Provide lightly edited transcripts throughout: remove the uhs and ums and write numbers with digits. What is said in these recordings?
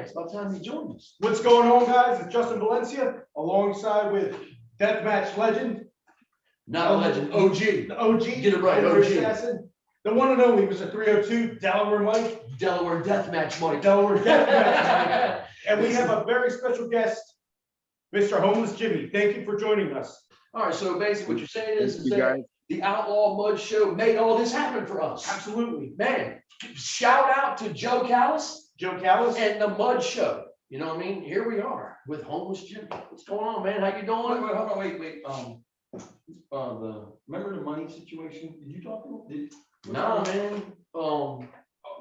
It's about time you joined us. What's going on, guys? It's Justin Valencia alongside with Deathmatch legend. Not a legend, OG. The OG. Get it right, Honorary OG. Assassin. The one and only Mr. 302, Delaware Mike. Delaware Deathmatch Mike. Delaware Deathmatch Mike. And we have a very special guest, Mr. Homeless Jimmy. Thank you for joining us. All right, so basically what you're saying is You that guys. the Outlaw Mud Show made all this happen for us. Absolutely. Man, shout out to Joe Callis Joe Callis. and the Mud Show. You know what I mean? Here we are with Homeless Jimmy. What's going on, man? How you doing? Hold on, wait. Remember the money situation? Did you talk to him? Nah, man.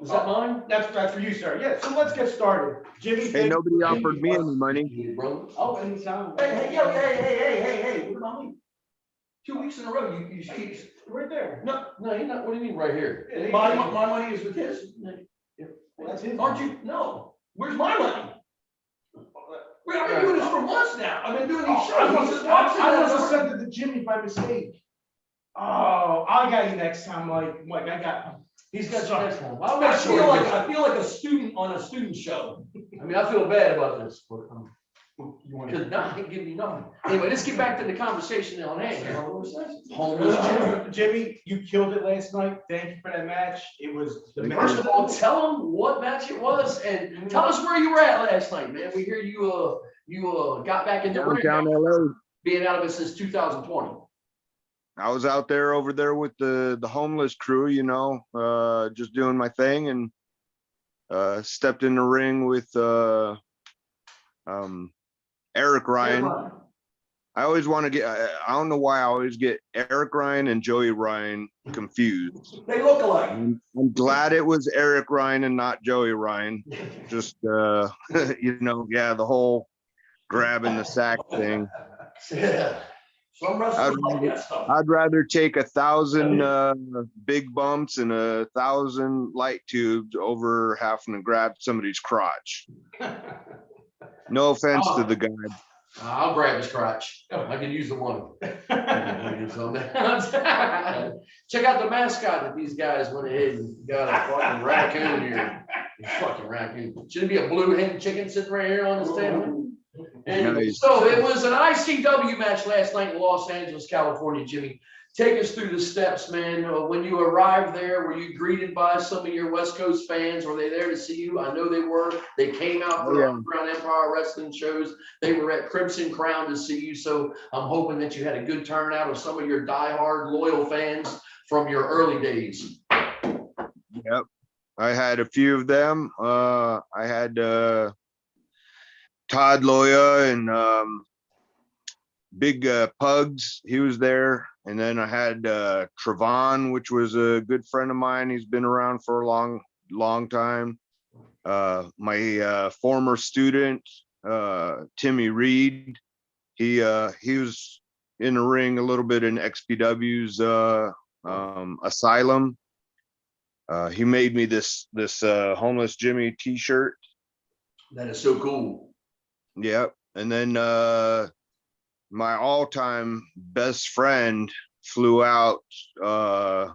Is that mine? That's for you, sir. Yeah, so let's get started. Jimmy, Hey, nobody offered me any money. Oh, anytime. hey, what about me? 2 weeks in a row, you keep, Right there. no, No, you're not. What do you mean right here? my money is with his. Well, that's his. Aren't you? No, where's my money? I've been doing this for months now. I've been doing these shows. I must have sent it to Jimmy by mistake. Oh, I got you next time, Mike. Mike, I got him. He's got you next time. I'll I make sure. feel like a student on a student show. I mean, I feel bad about this, but You want because to? nothing give me nothing. Anyway, let's get back to the conversation on hand. Homeless Jimmy. Jimmy, you killed it last night. Thank you for that match. It was the match. First of all, tell them what match it was and tell us where you were at last night, man. We hear you got back in the ring, Downtown LA. being out of it since 2020. I was out there over there with the homeless crew, you know, just doing my thing, and stepped in the ring with Eric Ryan. I always want to get, I don't know why I always get Eric Ryan and Joey Ryan confused. They look alike. I'm glad it was Eric Ryan and not Joey Ryan. Just, you know, yeah, the whole grabbing the sack thing. Yeah. Some wrestlers like that stuff. I'd rather take 1,000 big bumps and 1,000 light tubes over having to grab somebody's crotch. No offense to the guy. I'll grab his crotch. I can use the one. Check out the mascot that these guys went ahead and got a fucking raccoon here. Fucking raccoon. Should it be a blue hen chicken sitting right here on this table? And Nice. so it was an ICW match last night in Los Angeles, California. Jimmy, take us through the steps, man. When you arrived there, were you greeted by some of your West Coast fans? Were they there to see you? I know they were. They came out for the Underground Empire wrestling shows. They were at Crimson Crown to see you. So I'm hoping that you had a good turnout of some of your diehard loyal fans from your early days. Yep. I had a few of them. I had Todd Loya and Big Pugs. He was there. And then I had Trevon, which was a good friend of mine. He's been around for a long time. My former student, Timmy Reed, he was in the ring a little bit in XPW's Asylum. He made me this Homeless Jimmy t-shirt. That is so cool. Yep. And then my all-time best friend flew out to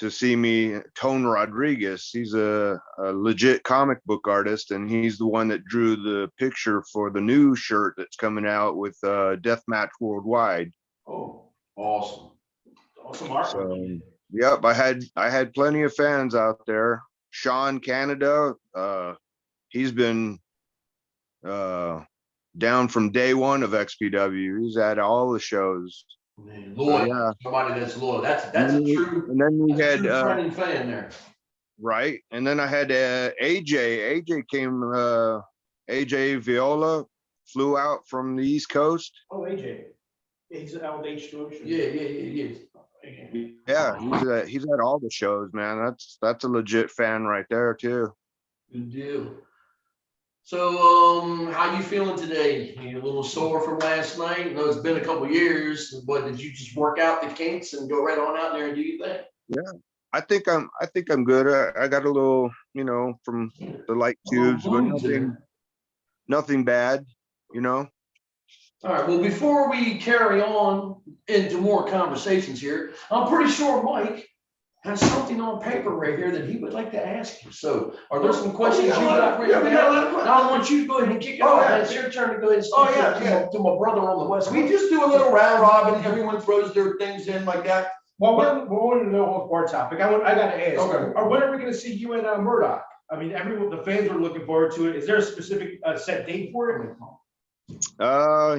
see me, Tone Rodriguez. He's a legit comic book artist, and he's the one that drew the picture for the new shirt that's coming out with Deathmatch Worldwide. Oh, awesome. Awesome art. So, yep, I had plenty of fans out there. Sean Canada, he's been down from day one of XPW. He's at all the shows. Man, loyal. Yeah. Somebody that's loyal. That's a true. And then we had friend and fan there. right, and then I had AJ. AJ came. AJ Viola flew out from the East Coast. Oh, AJ. He's out with H2O. Yeah. Yeah, he's at all the shows, man. That's a legit fan right there too. Good deal. So, how you feeling today? You a little sore from last night? I know it's been a couple years, but did you just work out the kinks and go right on out there and do your thing? Yeah, I think I'm good. I got a little, you know, from the light tubes, but nothing bad, you know. All right. Well, before we carry on into more conversations here, I'm pretty sure Mike has something on paper right here that he would like to ask you. So are there some questions you yeah, got written yeah, we got a down? lot of questions. Now I want you to go ahead and kick it Oh, off. yeah. It's your turn to go ahead and Oh, speak yeah, to yeah. my brother on the West We Coast. just do a little round robin, everyone throws their things in like that. Well, we're wanting to know off our topic. I gotta ask, Okay. when are we gonna see you and Murdoch? I mean, everyone, the fans are looking forward to it. Is there a specific set date for it?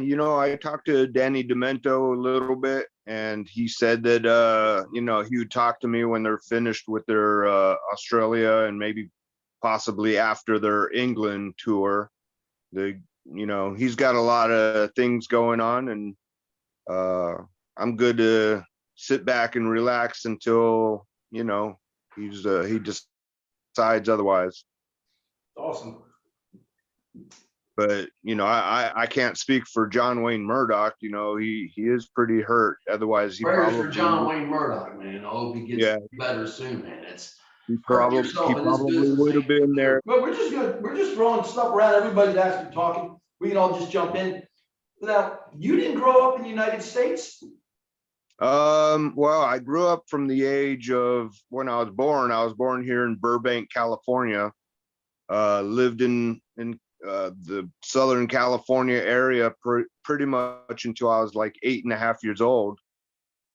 You know, I talked to Danny Demento a little bit, and he said that you know, he would talk to me when they're finished with their Australia and maybe possibly after their England tour. You know, he's got a lot of things going on, and I'm good to sit back and relax until, you know, he decides otherwise. Awesome. But you know, I can't speak for John Wayne Murdoch. You know, he is pretty hurt. Otherwise, he Prayers probably for John Wayne Murdoch, man. I hope he gets better soon, man. It's hurt yourself in this business. would have been there. But we're just throwing stuff around, everybody's asking, talking, we can all just jump in. Now, you didn't grow up in the United States? Well, I grew up from the age of when I was born. I was born here in Burbank, California. Lived in the Southern California area pretty much until I was like 8.5 years old.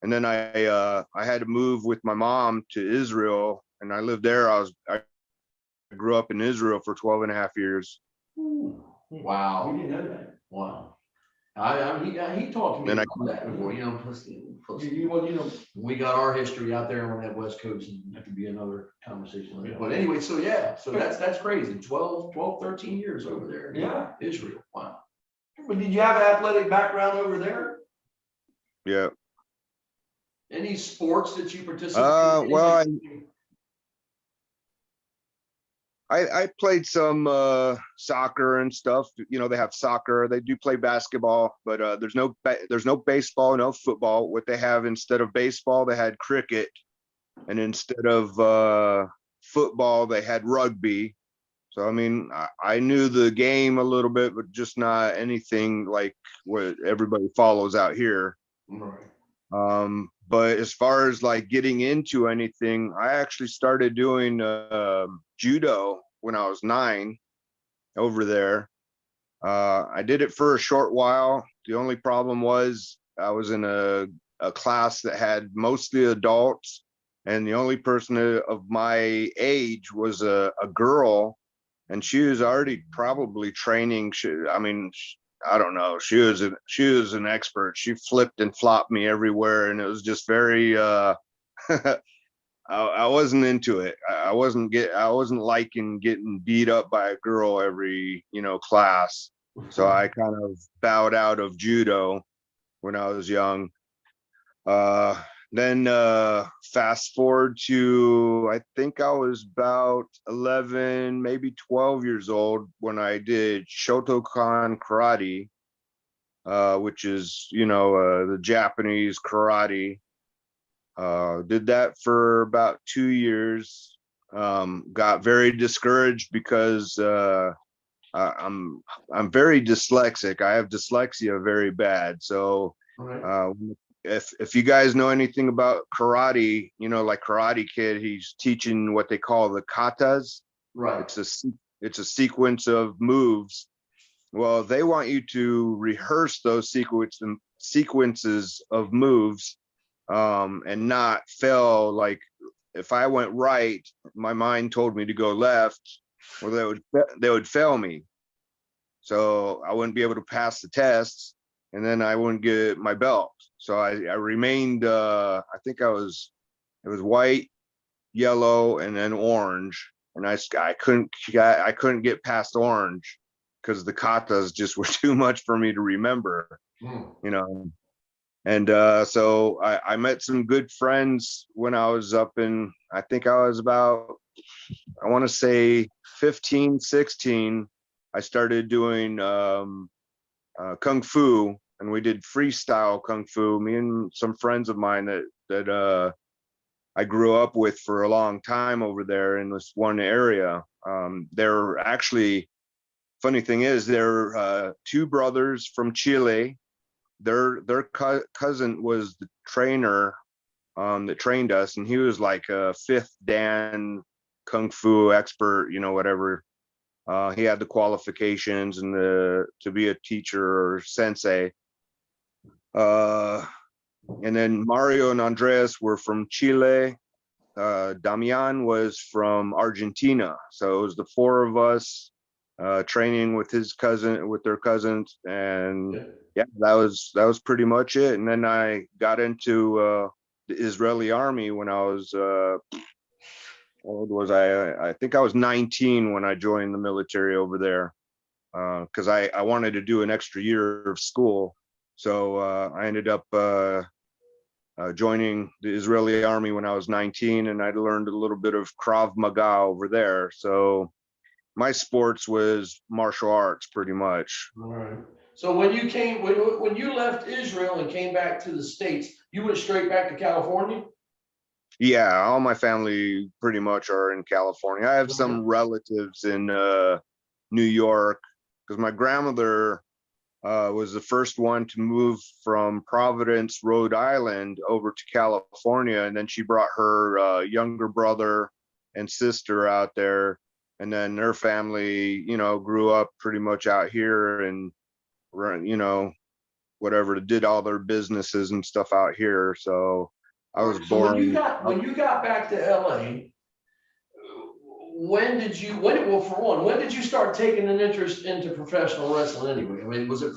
And then I had to move with my mom to Israel, and I lived there. I grew up in Israel for 12.5 years. Wow. We didn't know that. Wow. He talked to me And about that before, you know, plus Well, you know, we got our history out there on that West Coast, and that could be another conversation. But anyway, so yeah, so that's crazy. 12, 13 years over there in yeah. Israel. Wow. But did you have an athletic background over there? Yeah. Any sports that you participated in? Well, I played some soccer and stuff. You know, they have soccer. They do play basketball, but there's no baseball, no football. What they have instead of baseball, they had cricket, and instead of football, they had rugby. So I mean, I knew the game a little bit, but just not anything like what everybody follows out here. Right. But as far as like getting into anything, I actually started doing judo when I was 9 over there. I did it for a short while. The only problem was I was in a class that had mostly adults, and the only person of my age was a girl, and she was already probably training. I don't know. She was an expert. She flipped and flopped me everywhere, and it was just very. I wasn't into it. I wasn't liking getting beat up by a girl every class. So I kind of bowed out of judo when I was young. Then fast forward to, I think I was about 11, maybe 12 years old when I did Shotokan karate, which is, the Japanese karate. Did that for about 2 years. Got very discouraged because I'm very dyslexic. I have dyslexia very bad. So if you guys know anything about karate, like Karate Kid, he's teaching what they call the katas. Right. It's a sequence of moves. Well, they want you to rehearse those sequences of moves, and not fail. Like if I went right, my mind told me to go left, or they would fail me. So I wouldn't be able to pass the tests, and then I wouldn't get my belt. So I remained, I think it was white, yellow, and then orange. And I couldn't get past orange because the katas just were too much for me to remember, And so I met some good friends when I was I think I was about, I want to say 15, 16. I started doing Kung Fu, and we did freestyle Kung Fu, me and some friends of mine that I grew up with for a long time over there in this one area. They're actually, funny thing is, they're two brothers from Chile. Their cousin was the trainer that trained us, and he was like a fifth Dan kung fu expert, whatever. He had the qualifications and to be a teacher or sensei. And then Mario and Andreas were from Chile. Damian was from Argentina. So it was the four of us training with their cousins, and yeah, that was pretty much it. And then I got into the Israeli army when I was how old was I? I think I was 19 when I joined the military over there, because I wanted to do an extra year of school. So I ended up joining the Israeli army when I was 19, and I learned a little bit of Krav Maga over there. So my sports was martial arts pretty much. All right. So when you left Israel and came back to the States, you went straight back to California? Yeah, all my family pretty much are in California. I have some relatives in New York, because my grandmother was the first one to move from Providence, Rhode Island over to California. And then she brought her younger brother and sister out there. And then their family, grew up pretty much out here and, whatever, did all their businesses and stuff out here. So I was So born. when you got back to LA, when did you start taking an interest into professional wrestling anyway? I mean, was it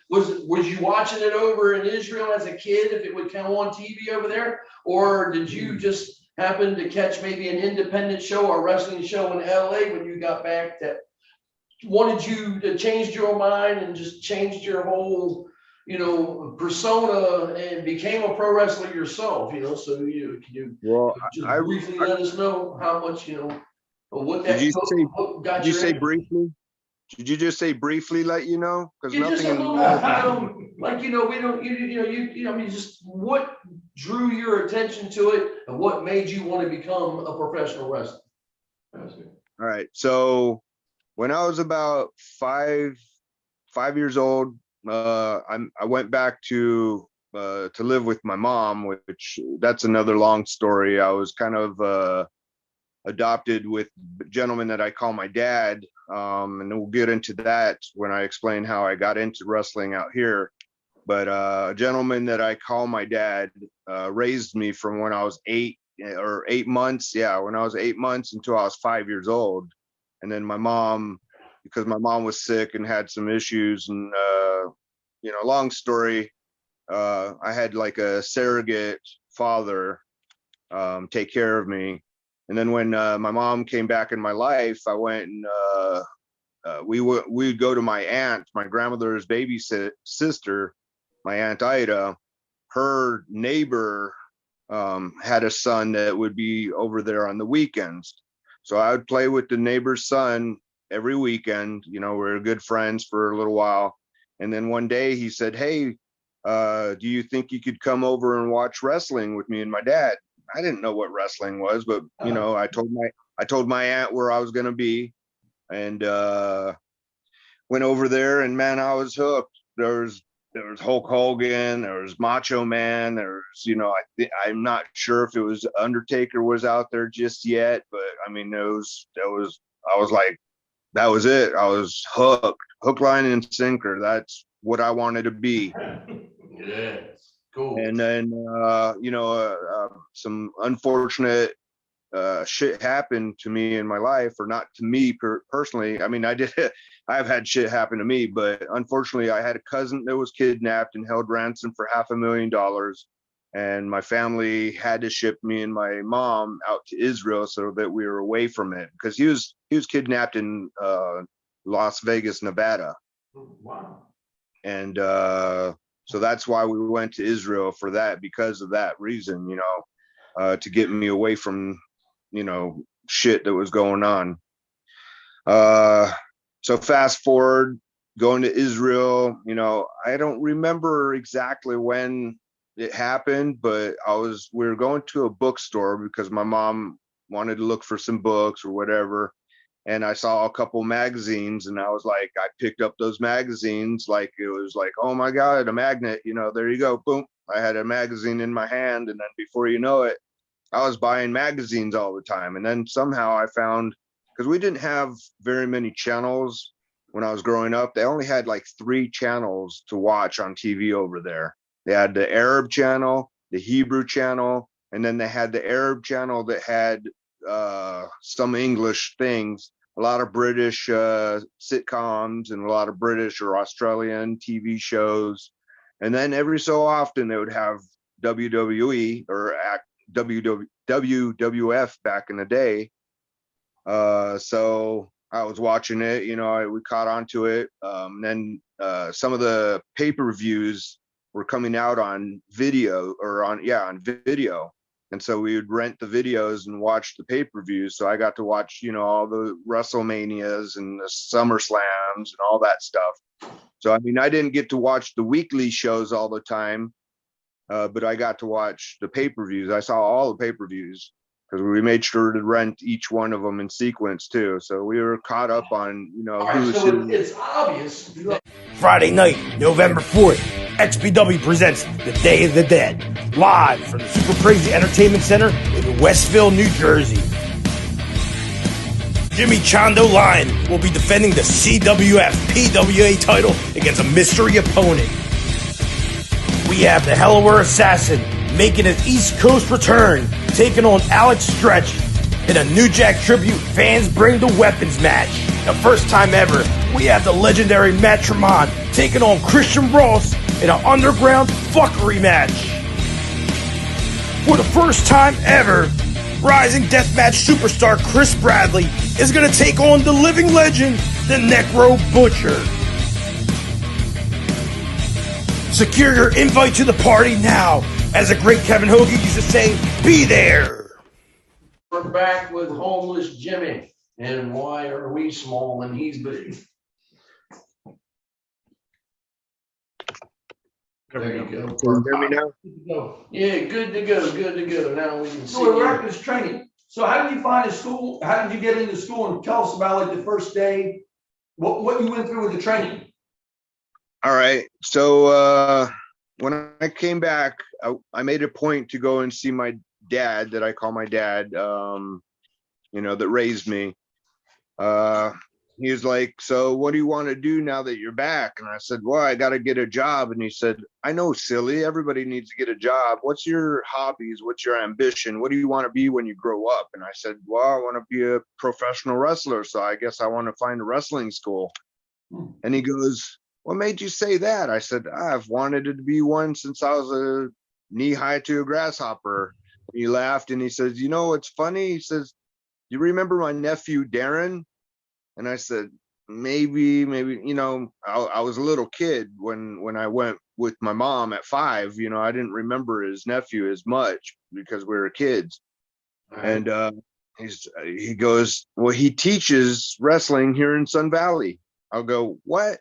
was you watching it over in Israel as a kid if it would come on TV over there? Or did you just happen to catch maybe an independent show or wrestling show in LA when you got back that wanted you to change your mind and just changed your whole, persona and became a pro wrestler yourself, so can you Well, just I, briefly I let us know how much, what did that what got did you your say interest? briefly? Did you just say briefly let you know? Because Yeah, just nothing a in little, we don't, I mean, just what drew your attention to it and what made you want to become a professional wrestler? All right. So when I was about 5 years old, I went back to live with my mom, which that's another long story. I was kind of adopted with a gentleman that I call my dad, and we'll get into that when I explain how I got into wrestling out here. But a gentleman that I call my dad raised me from when I was 8 months. Yeah, when I was 8 months until I was 5 years old. And then my mom, because my mom was sick and had some issues, and long story, I had like a surrogate father take care of me. And then when my mom came back in my life, I went and we'd go to my aunt, my grandmother's sister, my aunt Ida. Her neighbor had a son that would be over there on the weekends. So I would play with the neighbor's son every weekend. We were good friends for a little while. And then one day he said, "Hey, do you think you could come over and watch wrestling with me and my dad?" I didn't know what wrestling was, but I told my aunt where I was going to be, and went over there, and man, I was hooked. There was Hulk Hogan, there was Macho Man, I'm not sure if it was Undertaker was out there just yet, but I mean, I was like, that was it. I was hook, line, and sinker. That's what I wanted to be. Yes, cool. And then, some unfortunate shit happened to me in my life, or not to me personally. I mean, I've had shit happen to me, but unfortunately I had a cousin that was kidnapped and held ransom for $500,000. And my family had to ship me and my mom out to Israel so that we were away from it, because he was kidnapped in Las Vegas, Nevada. Wow. And so that's why we went to Israel, for that, because of that reason, to get me away from, shit that was going on. So fast forward, going to Israel, I don't remember exactly when it happened, but we were going to a bookstore because my mom wanted to look for some books or whatever. And I saw a couple magazines, and I was like, I picked up those magazines like it was like, oh my God, a magnet, there you go, boom. I had a magazine in my hand, and then before you know it, I was buying magazines all the time. And then somehow I found, because we didn't have very many channels when I was growing up, they only had like 3 channels to watch on TV over there. They had the Arab channel, the Hebrew channel, and then they had the Arab channel that had some English things, a lot of British sitcoms and a lot of British or Australian TV shows. And then every so often they would have WWE or WWF back in the day. So I was watching it, we caught onto it. Then some of the pay-per-views were coming out on video or on video. And so we would rent the videos and watch the pay-per-views. So I got to watch, all the WrestleManias and the SummerSlams and all that stuff. So, I mean, I didn't get to watch the weekly shows all the time, but I got to watch the pay-per-views. I saw all the pay-per-views because we made sure to rent each one of them in sequence too. So we were caught up on, All right, so it's obvious. Friday night, November 4th, XPW presents The Day of the Dead, live from the Super Crazy Entertainment Center in Westville, New Jersey. Jimmy Chondo Lion will be defending the CWF PWA title against a mystery opponent. We have the Delaware Assassin making his East Coast return, taking on Alex Stretch in a New Jack tribute Fans Bring the Weapons match. The first time ever, we have the legendary Matt Tremont taking on Christian Ross in an underground fuckery match. For the first time ever, rising deathmatch superstar Chris Bradley is going to take on the living legend, the Necro Butcher. Secure your invite to the party now. As the great Kevin Hogan used to say, be there. We're back with homeless Jimmy. And why are we small and he's big? There you go. Can you hear me now? Good to go. Yeah, good to go, good to go. Now we can see. So we're you. at this training. So how did you find a school? How did you get into school? And tell us about like the first day, what you went through with the training. All right. So when I came back, I made a point to go and see my dad, that I call my dad, that raised me. He was like, so what do you want to do now that you're back? And I said, well, I got to get a job. And he said, I know, silly. Everybody needs to get a job. What's your hobbies? What's your ambition? What do you want to be when you grow up? And I said, well, I want to be a professional wrestler. So I guess I want to find a wrestling school. And he goes, what made you say that? I said, I've wanted to be one since I was a knee high to a grasshopper. And he laughed and he says, you know, what's funny? He says, you remember my nephew, Darren? And I said, maybe, I was a little kid when I went with my mom at 5, I didn't remember his nephew as much because we were kids. Right. And he goes, well, he teaches wrestling here in Sun Valley. I'll go, what?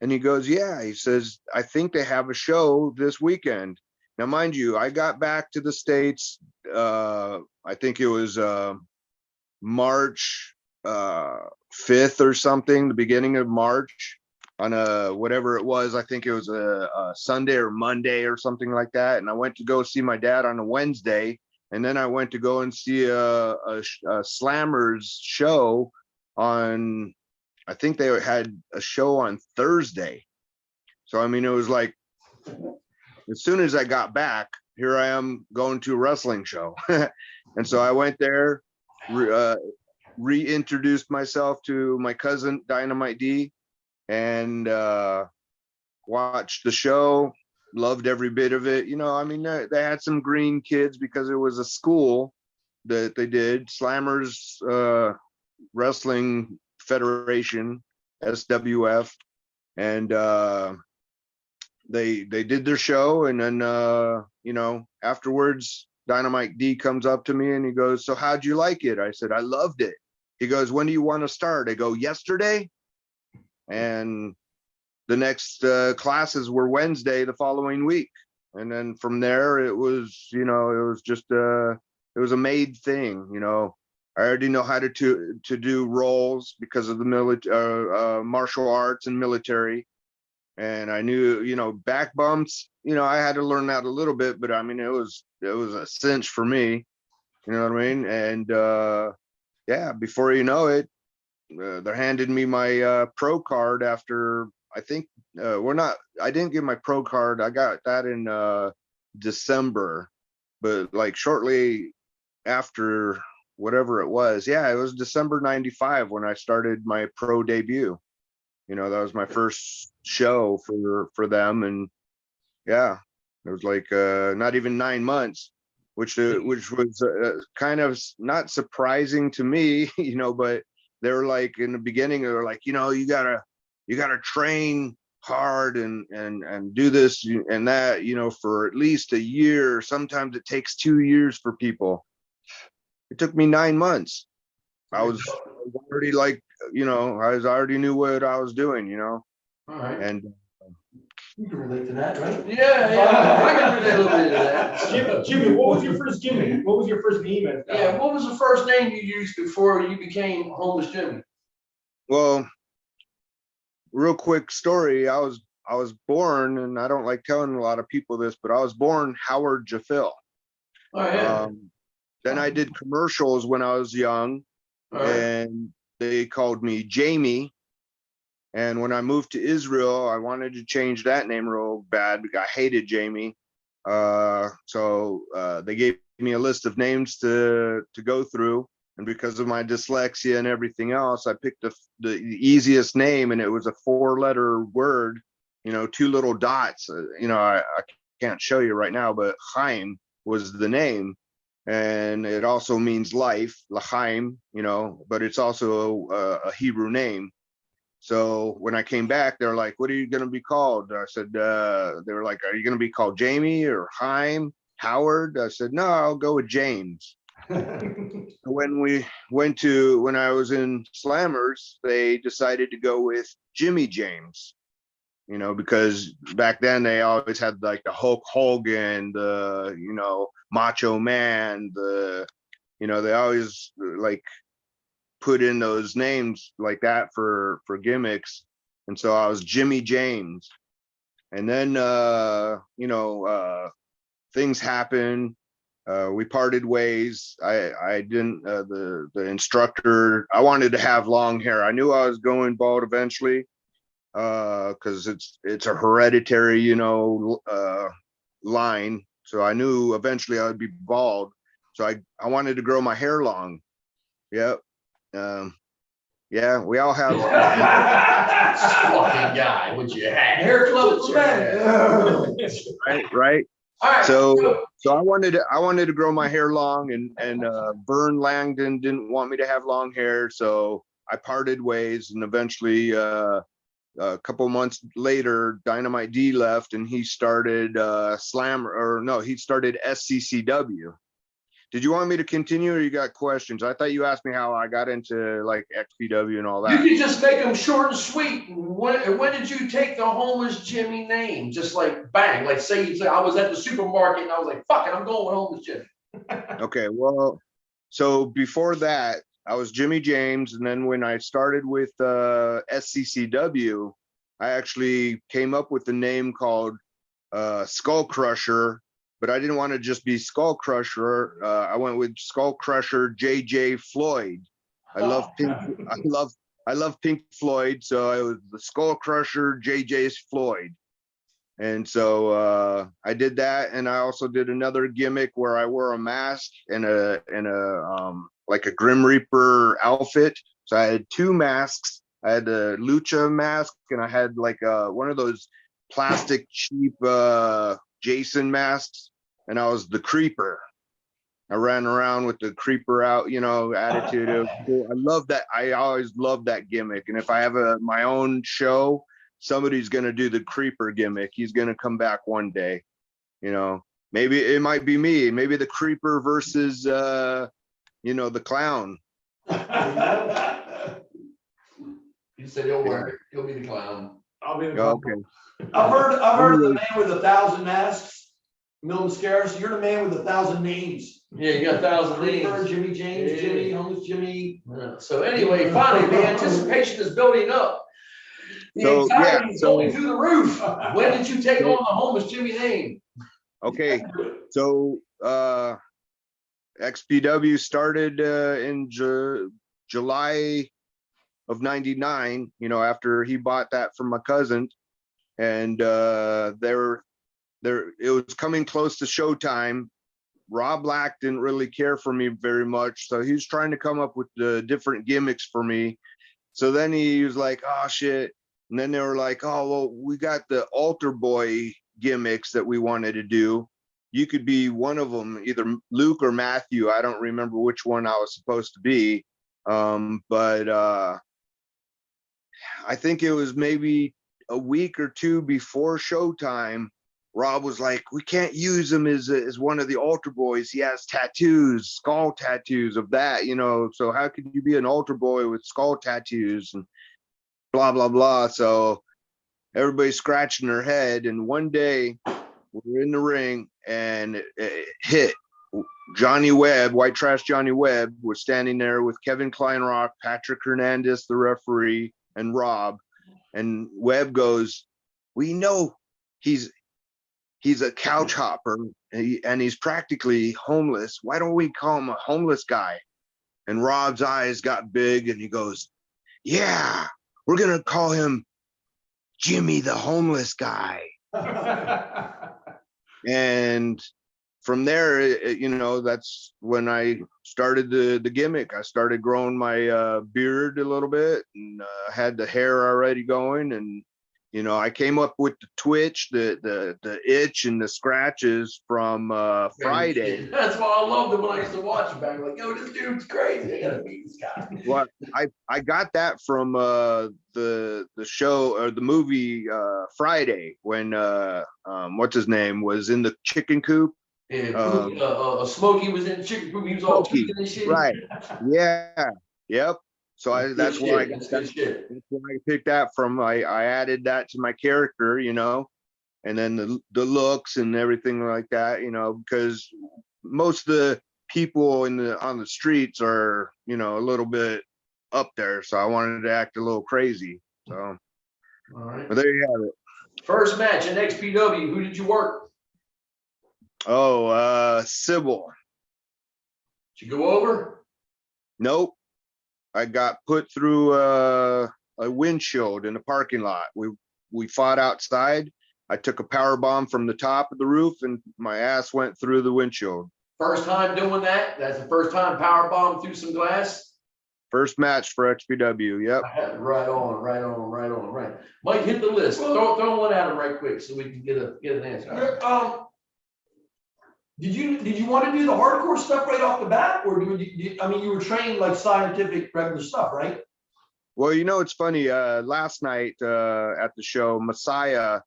And he goes, yeah. He says, I think they have a show this weekend. Now, mind you, I got back to the States, I think it was March 5th or something, the beginning of March, on a whatever it was. I think it was a Sunday or Monday or something like that. And I went to go see my dad on a Wednesday, and then I went to go and see a Slammers show on, I think they had a show on Thursday. So I mean, it was like, as soon as I got back, here I am going to a wrestling show. And so I went there, reintroduced myself to my cousin Dynamite D, and watched the show. Loved every bit of it. I mean, they had some green kids because it was a school that they did, Slammers Wrestling Federation, SWF, and they did their show. And then afterwards, Dynamite D comes up to me and he goes, so how'd you like it? I said, I loved it. He goes, when do you want to start? I go, yesterday. And the next classes were Wednesday the following week. And then from there, it was just it was a made thing. I already know how to do roles because of the martial arts and military. And I knew, back bumps, I had to learn that a little bit, but I mean, it was a cinch for me, you know what I mean? And yeah, before you know it, they're handing me my pro card after, I think, I didn't get my pro card. I got that in December, but like shortly after whatever it was, yeah, it was December 95 when I started my pro debut. That was my first show for them. And yeah, it was like not even 9 months, which was kind of not surprising to me, but they were like, in the beginning, they were like, you gotta train hard and do this and that, for at least a year. Sometimes it takes 2 years for people. It took me 9 months. I was already like, I already knew what I was doing, All right. and You can relate to that, right? Yeah, I can relate a little bit to that. Jimmy, what was your first gimmick? What was your first name? Yeah, what was the first name you used before you became Homeless Jimmy? well, real quick story. I was born, and I don't like telling a lot of people this, but I was born Howard Jaffil. Oh, yeah. Then I did commercials when I was young, All right. and they called me Jamie. And when I moved to Israel, I wanted to change that name real bad because I hated Jamie. So they gave me a list of names to go through. And because of my dyslexia and everything else, I picked the easiest name, and it was a 4-letter word, 2 little dots. I can't show you right now, but Chaim was the name. And it also means life, L'chaim, but it's also a Hebrew name. So when I came back, they're like, what are you going to be called? I said, they were like, are you going to be called Jamie or Chaim, Howard? I said, no, I'll go with James. When I was in Slammers, they decided to go with Jimmy James, because back then they always had like the Hulk Hogan, the, Macho Man, they always like put in those names like that for gimmicks. And so I was Jimmy James. And then things happen. We parted ways. I didn't the instructor, I wanted to have long hair. I knew I was going bald eventually, because it's a hereditary line. So I knew eventually I would be bald. So I wanted to grow my hair long. Yep. Yeah, we all have Fucking guy, what you had? Hair club for men. right. All right. So I wanted to grow my hair long, and Vern Langdon didn't want me to have long hair, so I parted ways. And eventually, a couple months later, Dynamite D left, and he started he started SCCW. Did you want me to continue, or you got questions? I thought you asked me how I got into like XPW and all You that. can just make them short and sweet. When did you take the Homeless Jimmy name? Just like bang, like say you say I was at the supermarket and I was like, fuck it, I'm going with Homeless Jimmy. Okay, well, so before that, I was Jimmy James, and then when I started with SCCW, I actually came up with the name called Skull Crusher. But I didn't want to just be Skull Crusher. I went with Skull Crusher JJ Floyd. I love Pink Floyd, so I was the Skull Crusher JJ Floyd. And so I did that, and I also did another gimmick where I wore a mask and a like a Grim Reaper outfit. So I had 2 masks. I had a lucha mask, and I had like one of those plastic cheap Jason masks, and I was the Creeper. I ran around with the Creeper out, attitude. It was cool. I love that. I always loved that gimmick. And if I have my own show, somebody's gonna do the Creeper gimmick. He's gonna come back one day. Maybe it might be me. Maybe the Creeper versus the Clown. He said he'll work it. He'll be the Clown. I'll be the Okay. I've heard of the man with 1,000 masks, Mil Mascaras. You're the man with 1,000 names. Yeah, you got 1,000 names. Jimmy James, Yeah. Jimmy, Homeless Jimmy. So anyway, finally, the anticipation is building up. The So, yeah, anxiety is going through the roof. When did you take on the homeless Jimmy name? okay. So, XPW started in July of '99, you know, after he bought that from my cousin. And it was coming close to showtime. Rob Black didn't really care for me very much, so he was trying to come up with the different gimmicks for me. So then he was like, oh shit. And then they were like, oh, well, we got the altar boy gimmicks that we wanted to do. You could be one of them, either Luke or Matthew. I don't remember which one I was supposed to be. But I think it was maybe a week or two before showtime. Rob was like, we can't use him as one of the altar boys. He has tattoos, skull tattoos of that, you know, so how could you be an altar boy with skull tattoos and blah, blah, blah. So everybody's scratching their head. And one day we're in the ring and it hit. Johnny Webb, White Trash Johnny Webb, was standing there with Kevin Kleinrock, Patrick Hernandez, the referee, and Rob. And Webb goes, we know he's a couch hopper and he's practically homeless. Why don't we call him a homeless guy? And Rob's eyes got big and he goes, yeah, we're going to call him Jimmy the homeless guy. And from there, you know, that's when I started the gimmick. I started growing my beard a little bit and had the hair already going. And you know, I came up with the twitch, the itch, and the scratches from Friday. That's why I loved it when I used to watch him back. Like, yo, this dude's crazy. I gotta meet this guy. Well, I got that from the show or the movie Friday when what's his name was in the chicken coop. Yeah, Smokey was in the chicken coop. He was all tweaking and shit. Right. Yeah. Yep. So that's where I got That's that. good shit. That's where I picked that from. I added that to my character, you know, and then the looks and everything like that, you know, because most of the people on the streets are, you know, a little bit up there. So I wanted to act a little crazy. So, All right. but there you have it. First match in XPW. Who did you work? Oh, Sybil. Did you go over? Nope. I got put through a windshield in a parking lot. We fought outside. I took a power bomb from the top of the roof and my ass went through the windshield. First time doing that? That's the first time power bomb through some glass? First match for XPW. Yep. Right on. Mike, hit the list. Throw one at him right quick so we can get an answer. Did you want to do the hardcore stuff right off the bat, or you were trained like scientific regular stuff, right? Well, you know, it's funny. Last night at the show, Messiah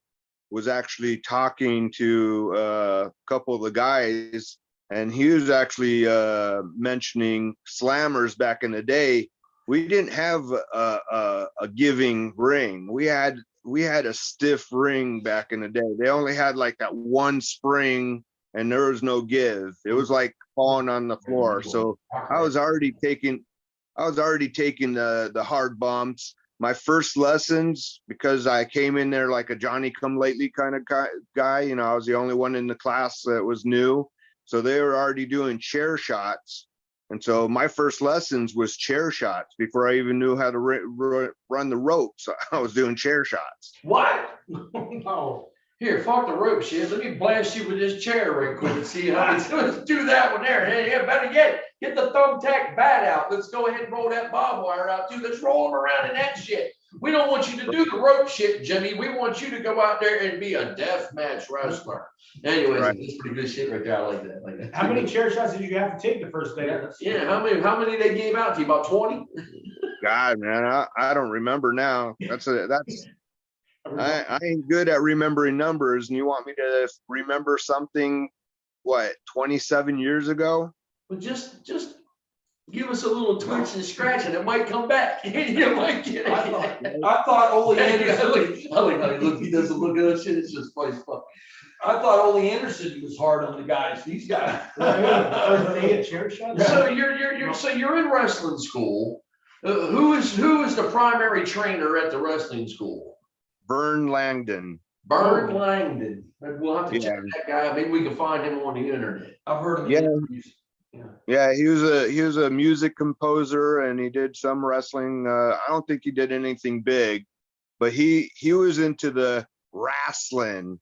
was actually talking to a couple of the guys, and he was actually mentioning slammers back in the day. We didn't have a giving ring. We had a stiff ring back in the day. They only had like that one spring. And there was no give. It was like falling on the floor. So I was already taking the hard bumps. My first lessons, because I came in there like a Johnny come lately kind of guy, you know, I was the only one in the class that was new. So they were already doing chair shots. And so my first lessons was chair shots before I even knew how to run the ropes. I was doing chair shots. What? No. Here, fuck the rope shit. Let me blast you with this chair right quick and see how let's do that one there. Hey, yeah, better yet, get the thumbtack bat out. Let's go ahead and roll that barbed wire out too. Let's roll them around in that shit. We don't want you to do the rope shit, Jimmy. We want you to go out there and be a death match wrestler. Anyways, Right. That's pretty good shit right there. I like that. How many chair shots did you have to take the first day? Yeah, how many they gave out to you? About 20? God, man, I don't remember now. I ain't good at remembering numbers, and you want me to remember something, what, 27 years ago? Well, just give us a little twitch and scratch, and it might come back. You might get it. I thought Ole Anderson. I like how he doesn't look at that shit. It's just funny as fuck. I thought Ole Anderson was hard on the guys. These guys. First day of chair shots? So you're in wrestling school. Who is the primary trainer at the wrestling school? Vern Langdon. Vern Langdon. We'll have to check Yeah. that guy out. Maybe we can find him on the internet. I've heard of Yeah. it. Yeah, he was a music composer, and he did some wrestling. I don't think he did anything big, but he was into the wrestling.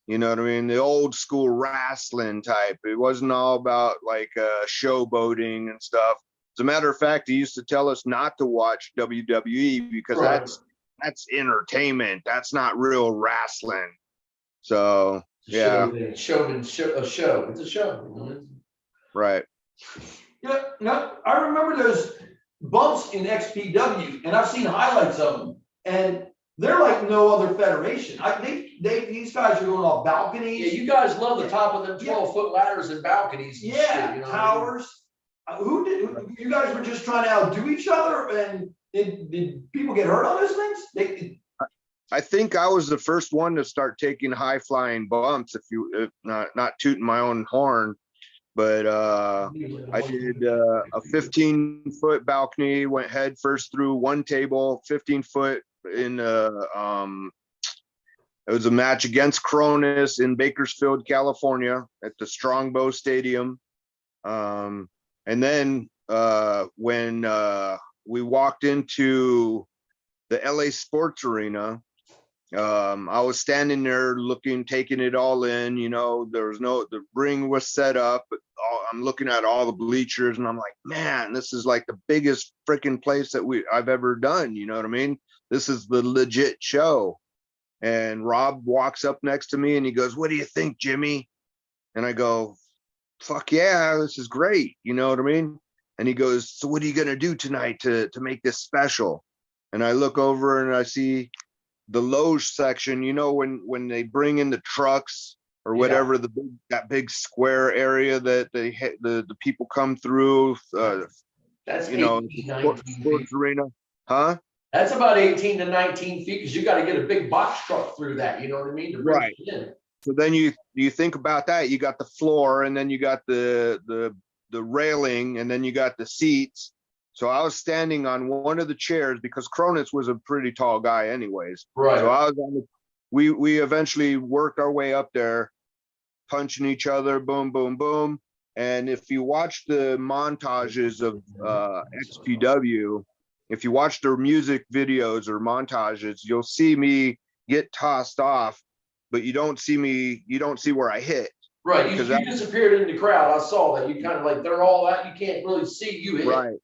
You know what I mean? The old school wrestling type. It wasn't all about like showboating and stuff. As a matter of fact, he used to tell us not to watch WWE because Right. that's entertainment. That's not real wrestling. So yeah, A show. It's a show. You know? right. Yeah, no, I remember those bumps in XPW, and I've seen highlights of them, and they're like no other federation. These guys are going off Yeah, balconies. you guys love the top of them 12-foot ladders and balconies. And Yeah, shit, you know what I mean? towers. You guys were just trying to outdo each other, and did people get hurt on those things? I think I was the first one to start taking high flying bumps. If not tooting my own horn, but I did a 15-foot balcony, went head first through one table, 15-foot in it was a match against Cronus in Bakersfield, California at the Strongbow Stadium. And then when we walked into the LA Sports Arena, I was standing there looking, taking it all in. You know, the ring was set up, but I'm looking at all the bleachers, and I'm like, man, this is like the biggest freaking place that I've ever done. You know what I mean? This is the legit show. And Rob walks up next to me and he goes, "What do you think, Jimmy?" And I go, "Fuck yeah, this is great." You know what I mean? And he goes, "So what are you gonna do tonight to make this special?" And I look over and I see the loge section. You know, when they bring in the trucks or whatever, that big square area that the people come through. That's You know, 18, 19 sports feet. arena, huh? That's about 18 to 19 feet because you got to get a big box truck through that. You know what I mean? To bring Right. it in. So then you think about that. You got the floor, and then you got the railing, and then you got the seats. So I was standing on one of the chairs because Cronus was a pretty tall guy, anyways. Right. So I was on we eventually worked our way up there, punching each other, boom, boom, boom. And if you watch the montages of XPW, if you watch their music videos or montages, you'll see me get tossed off, but you don't see where I hit. Right. You disappeared in the crowd. I saw that. You kind of like, they're all out. You can't really see you hit. Right.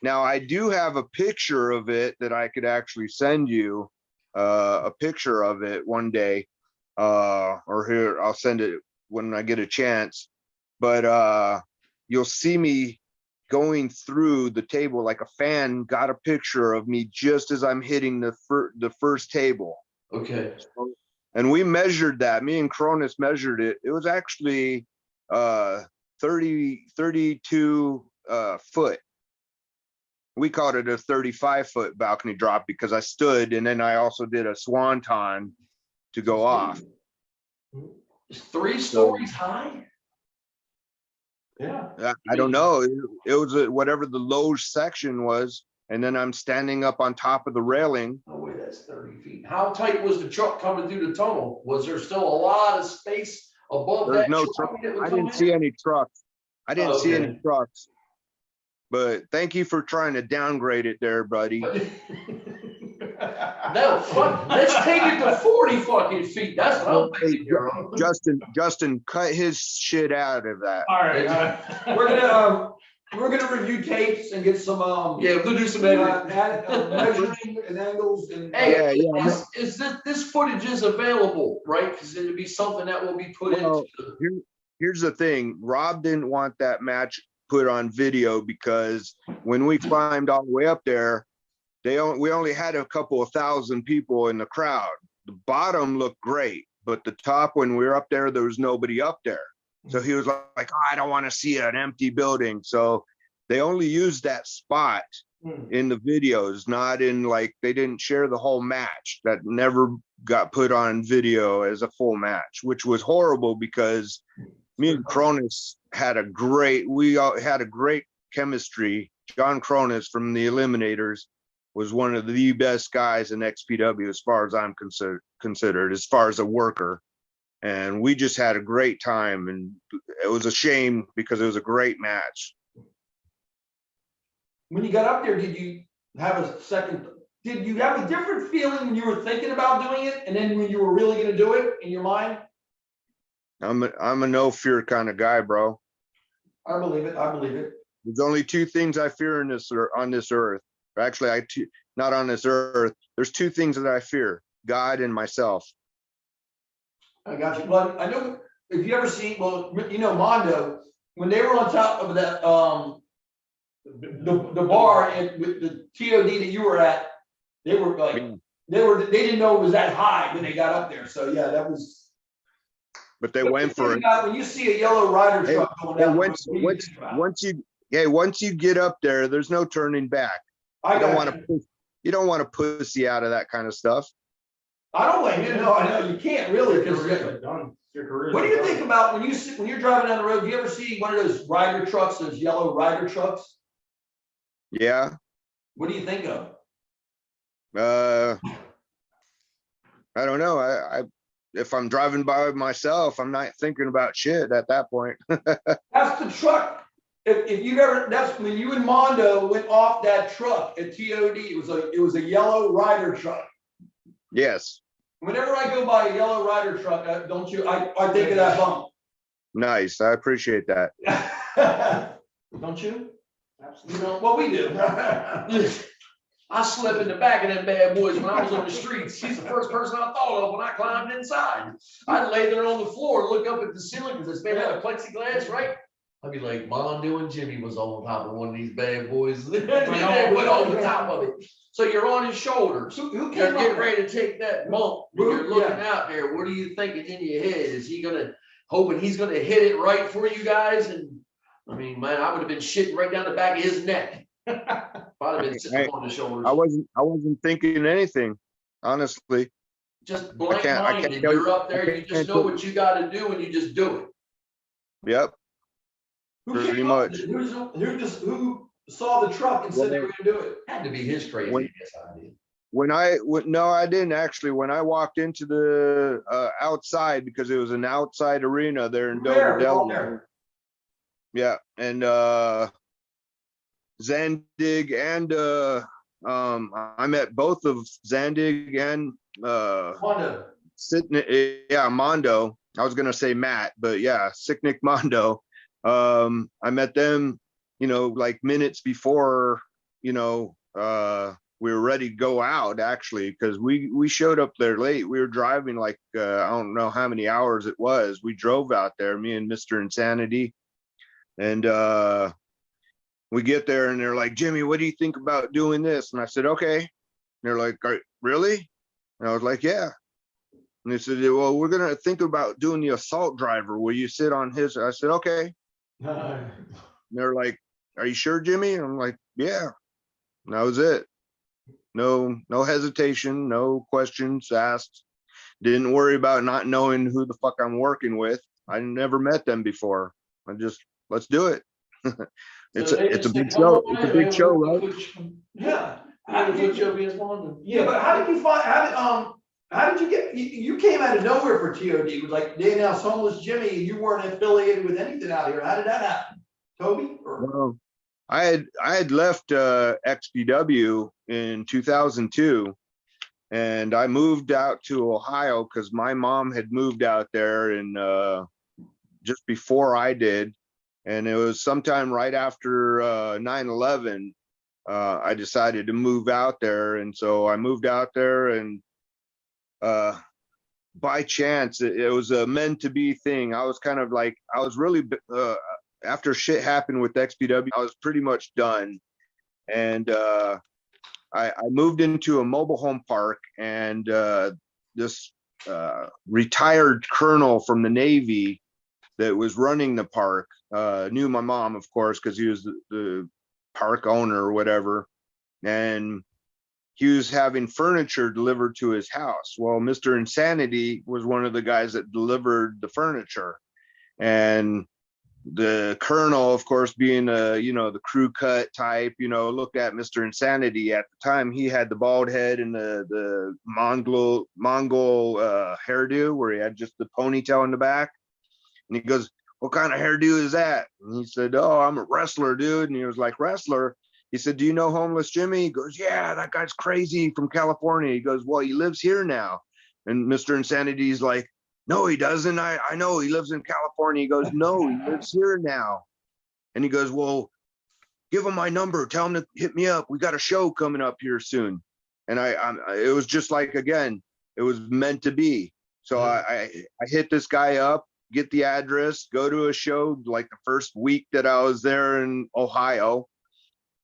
Now I do have a picture of it that I could actually send you a picture of it one day. Or here, I'll send it when I get a chance. But you'll see me going through the table like a fan got a picture of me just as I'm hitting the first table. Okay. And we measured that. Me and Cronus measured it. It was actually 32 foot. We called it a 35-foot balcony drop because I stood, and then I also did a swanton to go off. It's 3 stories high. Yeah. I don't know. It was whatever the loge section was, and then I'm standing up on top of the railing. Oh wait, that's 30 feet. How tight was the truck coming through the tunnel? Was there still a lot of space above There's that no truck? I didn't see any trucks. I didn't see any trucks. But thank you for trying to downgrade it there, buddy. No, fuck. Let's take it to 40 fucking feet. That's what I'm thinking, Euro. Justin, cut his shit out of that. All right. We're gonna review tapes and get some Yeah, we'll do some editing. measuring and angles and. Hey, Yeah. is this footage is available, right? Because it'll be something that will be put Well, into. Here's the thing. Rob didn't want that match put on video because when we climbed all the way up there, we only had a couple of thousand people in the crowd. The bottom looked great, but the top, when we were up there was nobody up there. So he was like, "Oh, I don't want to see an empty building." So they only used that spot in the videos, not in like, they didn't share the whole match. That never got put on video as a full match, which was horrible because me and Cronus had a great chemistry. John Cronus from the Eliminators, was one of the best guys in XPW as far as I'm considered as far as a worker. And we just had a great time, and it was a shame because it was a great match. When you got up there, did you have a different feeling when you were thinking about doing it, and then when you were really gonna do it in your mind? I'm a no fear kind of guy, bro. I believe it, I believe it. There's only two things I fear on this earth. Actually, not on this earth. There's two things that I fear: God and myself. I got you. Well, I know, if you ever seen, well, you know, Mondo, when they were on top of that, the bar and with the TOD that you were at, they were like, they didn't know it was that high when they got up there. So yeah, that was. But they went for it. When you see a yellow rider truck going down, once you get up there, there's no turning back. You don't want to pussy out of that kind of stuff. I don't blame you. No, I know you can't really. What do you think about when you're driving down the road? Do you ever see one of those rider trucks, those yellow rider trucks? Yeah. What do you think of? I don't know. If I'm driving by myself, I'm not thinking about shit at that point. That's the truck. If you ever, that's when you and Mondo went off that truck at TOD. It was a yellow rider truck. Yes. Whenever I go by a yellow rider truck, I think of that bump. Nice. I appreciate that. Don't you? Absolutely. You know, well, we do. I slept in the back of them bad boys when I was on the streets. He's the first person I thought of when I climbed inside. I'd lay there on the floor and look up at the ceiling because it's made out of plexiglass, right? I'd be like, Mondo and Jimmy was on top of one of these bad boys. They went on the top of it. So you're on his shoulders. You're getting ready to take that bump. You're looking out there. What are you thinking in your head? Is he hoping he's gonna hit it right for you guys? And I mean, man, I would have been shitting right down the back of his neck. If I'd have been sitting on his shoulders. I wasn't thinking anything, honestly. Just blank minded. You're up there, you just know what you gotta do and you just do it. Yep. Pretty much. Who saw the truck and said they were gonna do it? Had to be his crazy idea. No, I didn't actually. When I walked into the outside, because it was an outside arena there in Dover, Delaware. Yeah, and Zandig and I met both of Zandig and Mondo. Mondo. I was gonna say Matt, but yeah, Sicknick Mondo. I met them, like minutes before, we were ready to go out, actually, because we showed up there late. We were driving like, I don't know how many hours it was. We drove out there, me and Mr. Insanity. And we get there and they're like, Jimmy, what do you think about doing this? And I said, okay. And they're like, really? And I was like, yeah. And they said, well, we're going to think about doing the assault driver. Will you sit on his? I said, okay. And they're like, are you sure, Jimmy? And I'm like, yeah. And that was it. No hesitation, no questions asked. Didn't worry about not knowing who the fuck I'm working with. I never met them before. Let's do it. It's a big show. It's a big show, right? Yeah. Yeah, but how did you find? How did you get? You came out of nowhere for TOD. It was like they announced Homeless Jimmy, and you weren't affiliated with anything out here. How did that happen, Toby? Well, I had left XPW in 2002, and I moved out to Ohio because my mom had moved out there and just before I did. And it was sometime right after 9/11, I decided to move out there. And so I moved out there, and by chance, it was a meant to be thing. I was kind of like, I was really, after shit happened with XPW, I was pretty much done. And I moved into a mobile home park, and this retired colonel from the Navy that was running the park knew my mom, of course, because he was the park owner or whatever, and he was having furniture delivered to his house. Well, Mr. Insanity was one of the guys that delivered the furniture, and the colonel, of course, being the crew cut type, looked at Mr. Insanity at the time. He had the bald head and the Mongol hairdo where he had just the ponytail in the back. And he goes, "What kind of hairdo is that?" And he said, "Oh, I'm a wrestler, dude." And he was like, "Wrestler?" He said, "Do you know Homeless Jimmy?" He goes, "Yeah, that guy's crazy from California." He goes, "Well, he lives here now." And Mr. Insanity's like, "No, he doesn't. I know he lives in California." He goes, "No, he lives here now." And he goes, "Well, give him my number. Tell him to hit me up. We got a show coming up here soon." And it was just like, again, it was meant to be. So I hit this guy up, get the address, go to a show. Like the first week that I was there in Ohio,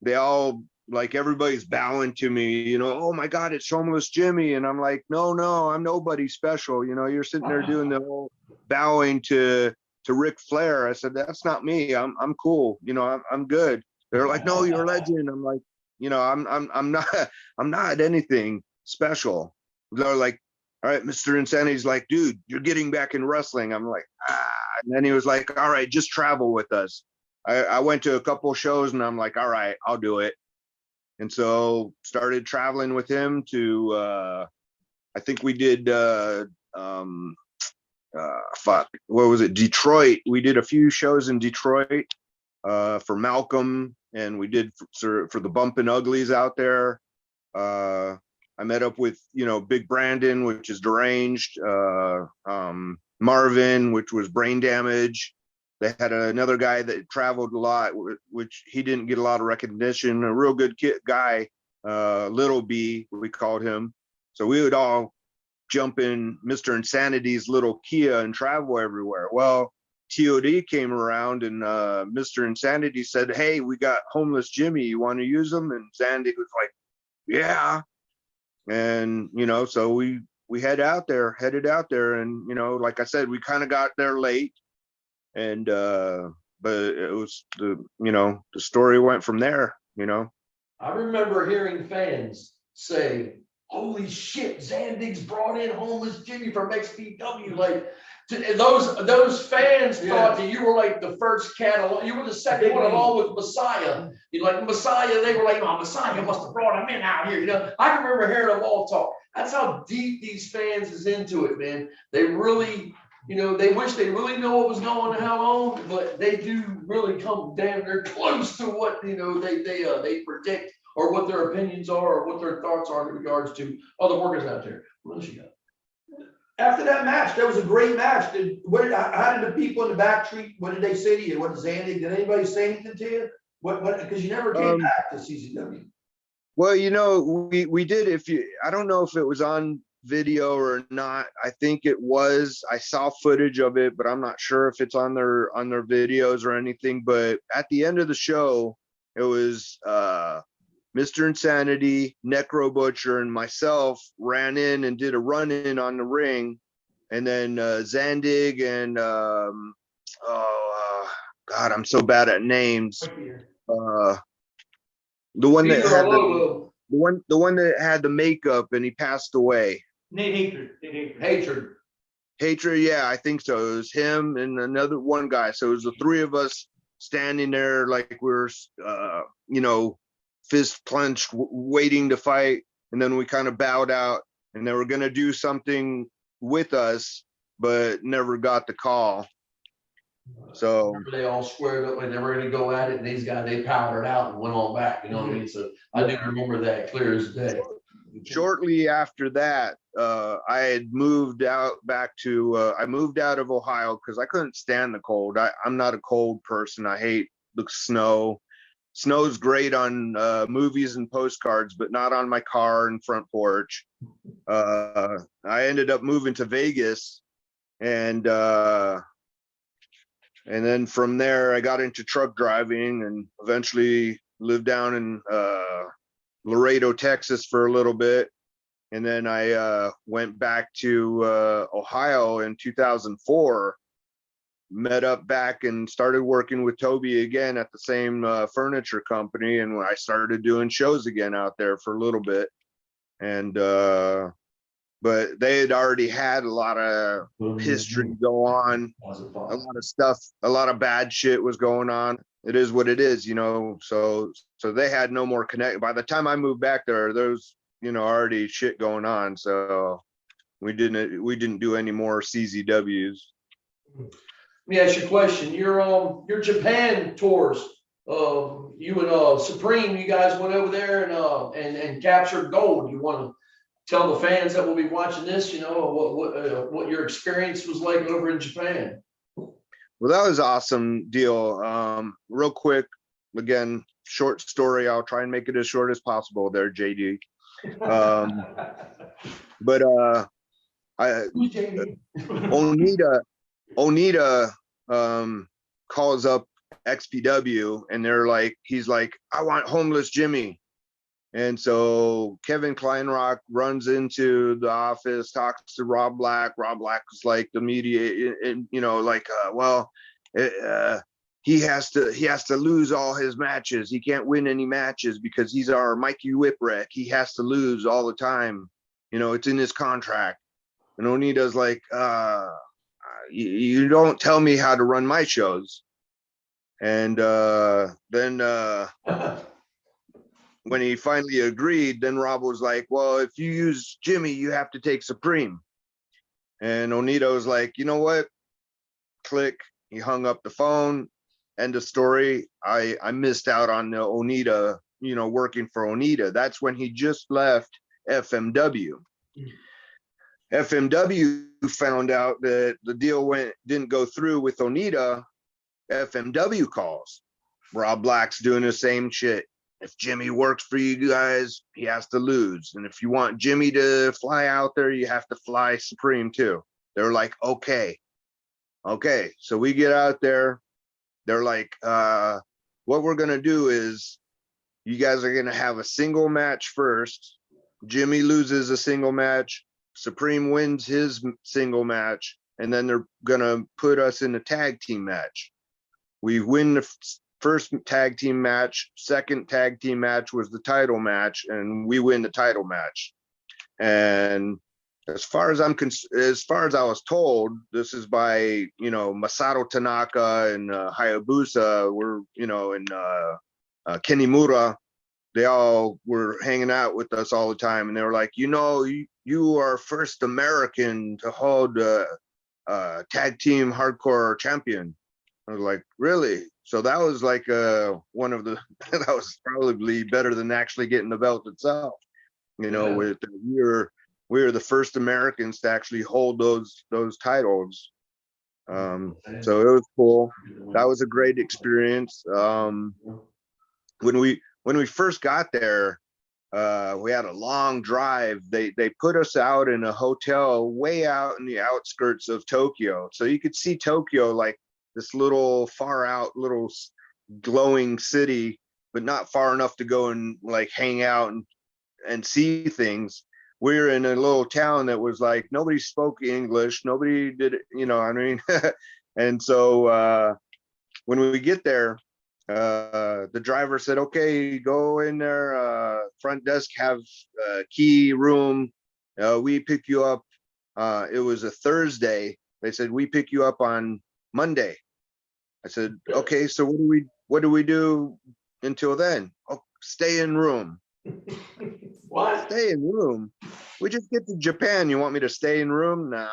they all, like, everybody's bowing to me, "Oh my God, it's Homeless Jimmy." And I'm like, no, I'm nobody special. You're sitting there doing the whole bowing to Ric Flair. I said, "That's not me. I'm cool. I'm good." They're like, "No, you're a legend." I'm like, I'm not, I'm not anything special. They're like, "All right, Mr. Insanity's like, dude, you're getting back in wrestling." I'm like, ah. And then he was like, "All right, just travel with us." I went to a couple shows and I'm like, "All right, I'll do it." And so started traveling with him to, I think we did, what was it? Detroit. We did a few shows in Detroit for Malcolm, and we did for the Bumpin' Uglies out there. I met up with, Big Brandon, which is Deranged, Marvin, which was Brain Damage. They had another guy that traveled a lot, which he didn't get a lot of recognition. A real good guy, Little B, we called him. So we would all jump in Mr. Insanity's little Kia and travel everywhere. Well, TOD came around and Mr. Insanity said, "Hey, we got Homeless Jimmy. You want to use him?" And Zandig was like, "Yeah." And, so we headed out there. And, like I said, we kind of got there late. And but it was the story went from there. I remember hearing fans say, "Holy shit, Zandig's brought in Homeless Jimmy from XPW." Like, those fans thought that you were like the first catalog. You were the second one along with Messiah. Like Messiah, they were like, "Oh, Messiah must have brought him in out here." I can remember hearing them all talk. That's how deep these fans is into it, man. They really, they wish they really know what was going on, but they do really come damn near close to what they predict, or what their opinions are, or what their thoughts are in regards to other workers out there. What else you got? After that match, that was a great match. How did the people in the back treat? What did they say to you? What did Zandig? Did anybody say anything to you? What? Because you never came back to CZW. Well, we did. I don't know if it was on video or not. I think it was. I saw footage of it, but I'm not sure if it's on their videos or anything. But at the end of the show, it was Mr. Insanity, Necro Butcher, and myself ran in and did a run-in on the ring. And then Zandig and God, I'm so bad at names. The one that had the one that had the makeup and he passed away. Nate Hatred. Yeah, I think so. It was him and another one guy. So it was the three of us standing there like we were, fist clenched, waiting to fight. And then we kind of bowed out, and they were going to do something with us, but never got the call. So they all squared up and they were going to go at it, and these guys, they powdered out and went on back. You know what I mean? So I do remember that clear as day. Shortly after that, I had moved out I moved out of Ohio because I couldn't stand the cold. I'm not a cold person. I hate the snow. Snow's great on movies and postcards, but not on my car and front porch. I ended up moving to Vegas, and then from there I got into truck driving and eventually lived down in Laredo, Texas for a little bit. And then I went back to Ohio in 2004, met up back and started working with Toby again at the same furniture company. And I started doing shows again out there for a little bit. And but they had already had a lot of history go on, a lot of stuff, a lot of bad shit was going on. It is what it is, you know. So they had no more connect. By the time I moved back there was, you know, already shit going on. So we didn't do any more CZWs. Let me ask you a question. Your Japan tours, you and Supreme, you guys went over there and captured gold. You want to tell the fans that will be watching this, you know, what your experience was like over in Japan? Well, that was an awesome deal. Real quick, again, short story. I'll try and make it as short as possible there, JD. But Who's JD? Onita calls up XPW and he's like, I want homeless Jimmy. And so Kevin Kleinrock runs into the office, talks to Rob Black. Rob Black was like the media, and you know, like, he has to lose all his matches. He can't win any matches because he's our Mikey Whipwreck. He has to lose all the time. You know, it's in his contract. And Onita's like, you don't tell me how to run my shows. And then when he finally agreed, then Rob was like, well, if you use Jimmy, you have to take Supreme. And Onita was like, you know what? Click. He hung up the phone. End of story. I missed out on the Onita, you know, working for Onita. That's when he just left FMW. FMW found out that the deal didn't go through with Onita. FMW calls. Rob Black's doing the same shit. If Jimmy works for you guys, he has to lose. And if you want Jimmy to fly out there, you have to fly Supreme too. They're like, okay. So we get out there. They're like, what we're going to do is you guys are going to have a single match first. Jimmy loses a single match. Supreme wins his single match. And then they're going to put us in a tag team match. We win the first tag team match. Second tag team match was the title match, and we win the title match. And as far as I was told, this is by, you know, Masato Tanaka and Hayabusa were, you know, and Kenimura. They all were hanging out with us all the time, and they were like, you know, you are first American to hold tag team hardcore champion. I was like, really? So that was like one of the that was probably better than actually getting the belt itself. You know, with we were the first Americans to actually hold those titles. So it was cool. That was a great experience. When we first got there, we had a long drive. They put us out in a hotel way out in the outskirts of Tokyo, so you could see Tokyo like this little far out little glowing city, but not far enough to go and like hang out and see things. We're in a little town that was like nobody spoke English, nobody did it, you know, I mean. And so when we get there, the driver said, okay, go in there, front desk have a key room, we pick you up. It was a Thursday. They said, we pick you up on Monday. I said, okay, so what do we do until then? Oh, stay in room. What? Stay in room? We just get to Japan. You want me to stay in room? Nah.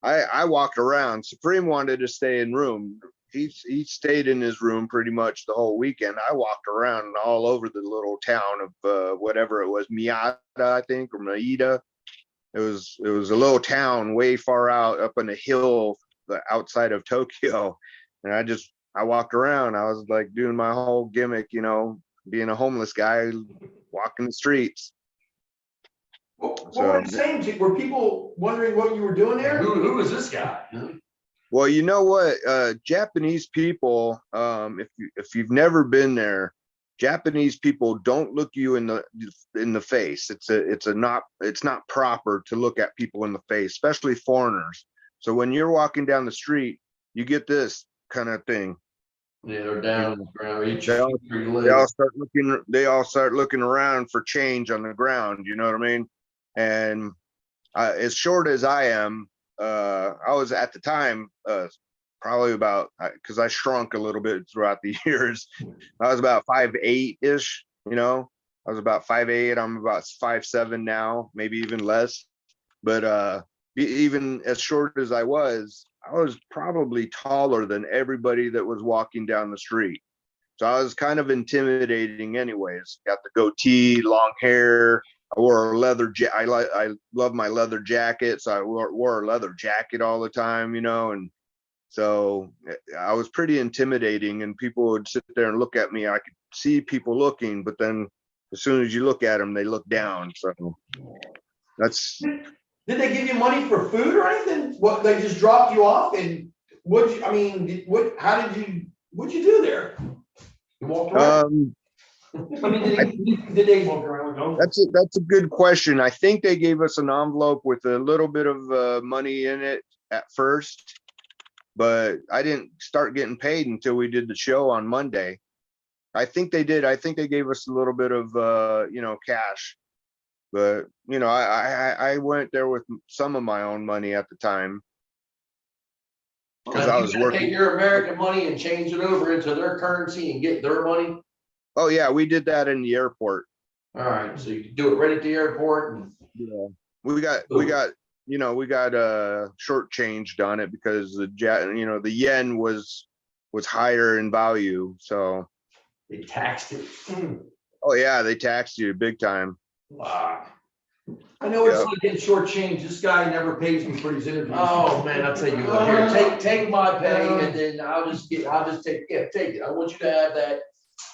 I walked around. Supreme wanted to stay in room. He stayed in his room pretty much the whole weekend. I walked around all over the little town of whatever it was, Miyata, I think, or Maeda. It was a little town way far out up on a hill outside of Tokyo. And I walked around. I was like doing my whole gimmick, you know, being a homeless guy, walking the streets. What were you saying? Were people wondering what you were doing there? Who is this guy? Well, you know what, Japanese people, if you've never been there, Japanese people don't look you in the face. It's not proper to look at people in the face, especially foreigners. So when you're walking down the street, you get this kind of thing. Yeah, they're down on the ground. They all start looking around for change on the ground. You know what I mean? And as short as I am, I was at the time probably about, because I shrunk a little bit throughout the years. I was about 5'8" ish. You know, I was about 5'8". I'm about 5'7" now, maybe even less. But even as short as I was probably taller than everybody that was walking down the street. So I was kind of intimidating anyways. Got the goatee, long hair. I wore a leather I love my leather jacket, so I wore a leather jacket all the time, you know, and so I was pretty intimidating, and people would sit there and look at me. I could see people looking, but then as soon as you look at them, they look down. So that's. Did they give you money for food or anything? What, they just dropped you off and what'd you do there? You walked around? I mean, did they walk around? That's a good question. I think they gave us an envelope with a little bit of money in it at first, but I didn't start getting paid until we did the show on Monday. I think they did. I think they gave us a little bit of cash, but I went there with some of my own money at the time because I was working. Take your American money and change it over into their currency and get their money. Oh yeah, we did that in the airport. All right, so you can do it right at the airport. And yeah, we got shortchanged on it because the yen was higher in value, so they taxed it. Oh yeah, they taxed you big time. Wow. I know it's like getting shortchanged. This guy never pays me for these interviews. Oh man, I'll tell you what. Here, take my pay, and then I'll just take it. I want you to have that.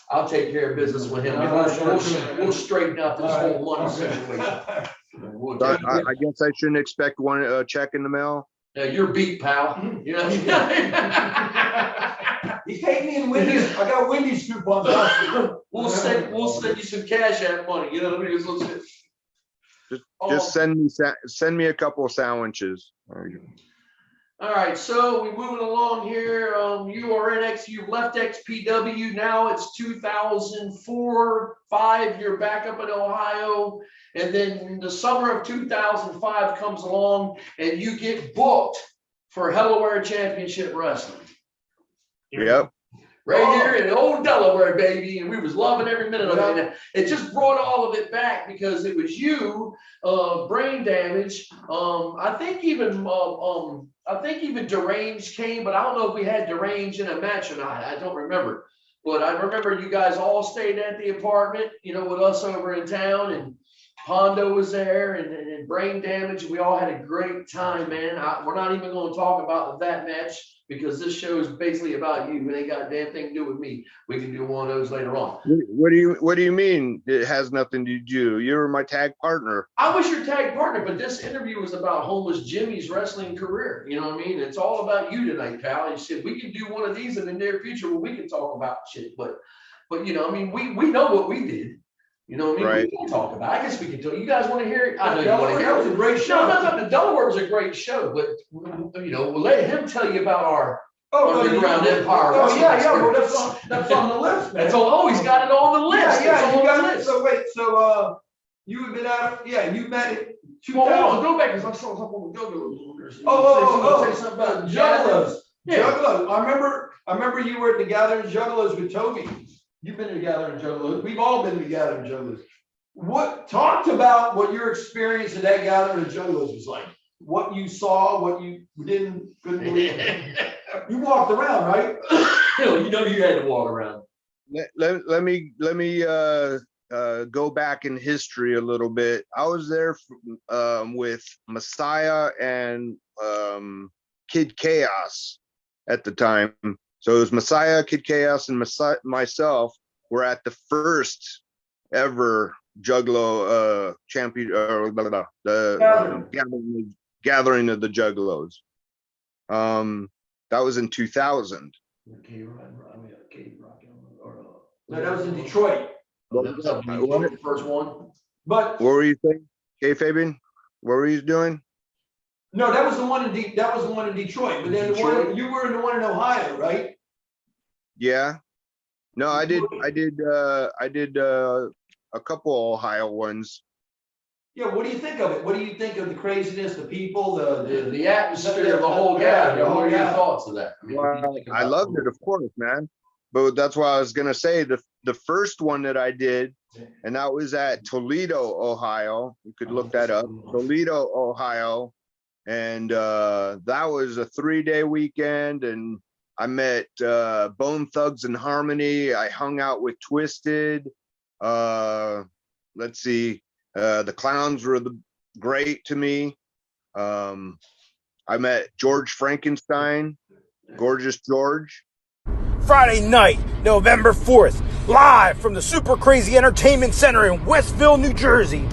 I'll take care of business with him. We'll straighten out this whole money situation. I guess I shouldn't expect a check in the mail. Yeah, you're beat, pal. You know. He paid me in Wendy's. I got Wendy's coupons. We'll send you some cash app money. You know what I mean? Just send me a couple of sandwiches. There you go. All right, so we're moving along here. You are you left XPW. Now it's 2004-05. You're back up in Ohio, and then the summer of 2005 comes along, and you get booked for Delaware Championship Wrestling. Yep. Right here in old Delaware, baby, and we was loving every minute of it. It just brought all of it back because it was you, brain damage. I think even Deranged came, but I don't know if we had Deranged in a match or not. I don't remember, but I remember you guys all stayed at the apartment, with us over in town, and Hondo was there, and brain damage. We all had a great time, man. We're not even going to talk about that match, because this show is basically about you. It ain't got a damn thing to do with me. We can do one of those later on. What do you mean it has nothing to do? You were my tag partner. I was your tag partner, but this interview was about Homeless Jimmy's wrestling career. You know what I mean? It's all about you tonight, pal. You said we can do one of these in the near future where we can talk about shit. But we know what we did. You know what I mean? Right. We can talk about it. I guess we can tell you guys want to hear it. I know you want to hear it. That was a great show. No, Delaware was a great show, but we'll let him tell you about our underground empire. Oh yeah, well, that's on the list, man. That's always got it on the list. Yeah, you got it. So wait, you have been out. You met it. Hold on, go back because I saw something with Juggalos. Say something about Juggalos. Yeah. Juggalos. I remember you were at the Gathering Juggalos with Toby. You've been to the Gathering Juggalos. We've all been to the Gathering Juggalos. Talked about what your experience at that Gathering Juggalos was like. What you saw, what you couldn't believe. You walked around, right? You had to walk around. Let me go back in history a little bit. I was there with Messiah and Kid Chaos at the time. So it was Messiah, Kid Chaos, and myself were at the first ever Juggalo champion, the gathering of the Juggalos. That was in 2000. No, that was in Detroit. The first one. What But were you saying? Okay, Fabian? What were you doing? no, that was the one in Detroit. But then you were in the one in Ohio, right? Yeah. No, I did a couple Ohio ones. Yeah, what do you think of it? What do you think of the craziness, the people, The atmosphere of the whole gathering, what are your thoughts of that? I mean, what do you Well, think I about loved it, of course, man. But that's why I was gonna say the first one that I did, and that was at Toledo, Ohio. You could look that up. Toledo, Ohio. And that was a 3-day weekend, and I met Bone Thugs and Harmony. I hung out with Twisted. Let's see, the Clowns were great to me. I met George Frankenstein, Gorgeous George. Friday night, November 4th, live from the Super Crazy Entertainment Center in Westville, New Jersey.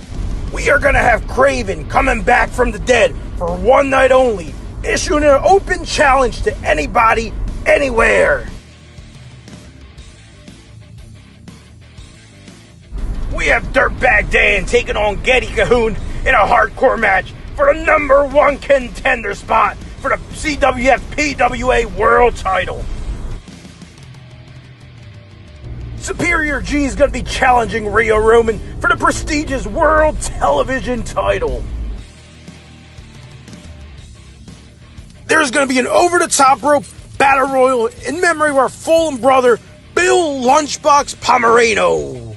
We are going to have Craven coming back from the dead for one night only, issuing an open challenge to anybody, anywhere. We have Dirtbag Dan taking on Getty Cahoon in a hardcore match for the #1 contender spot for the CWF PWA World Title. Superior G is going to be challenging Rio Roman for the prestigious World Television Title. There's going to be an over-the-top rope battle royal in memory of our fallen brother, Bill Lunchbox Pomerano.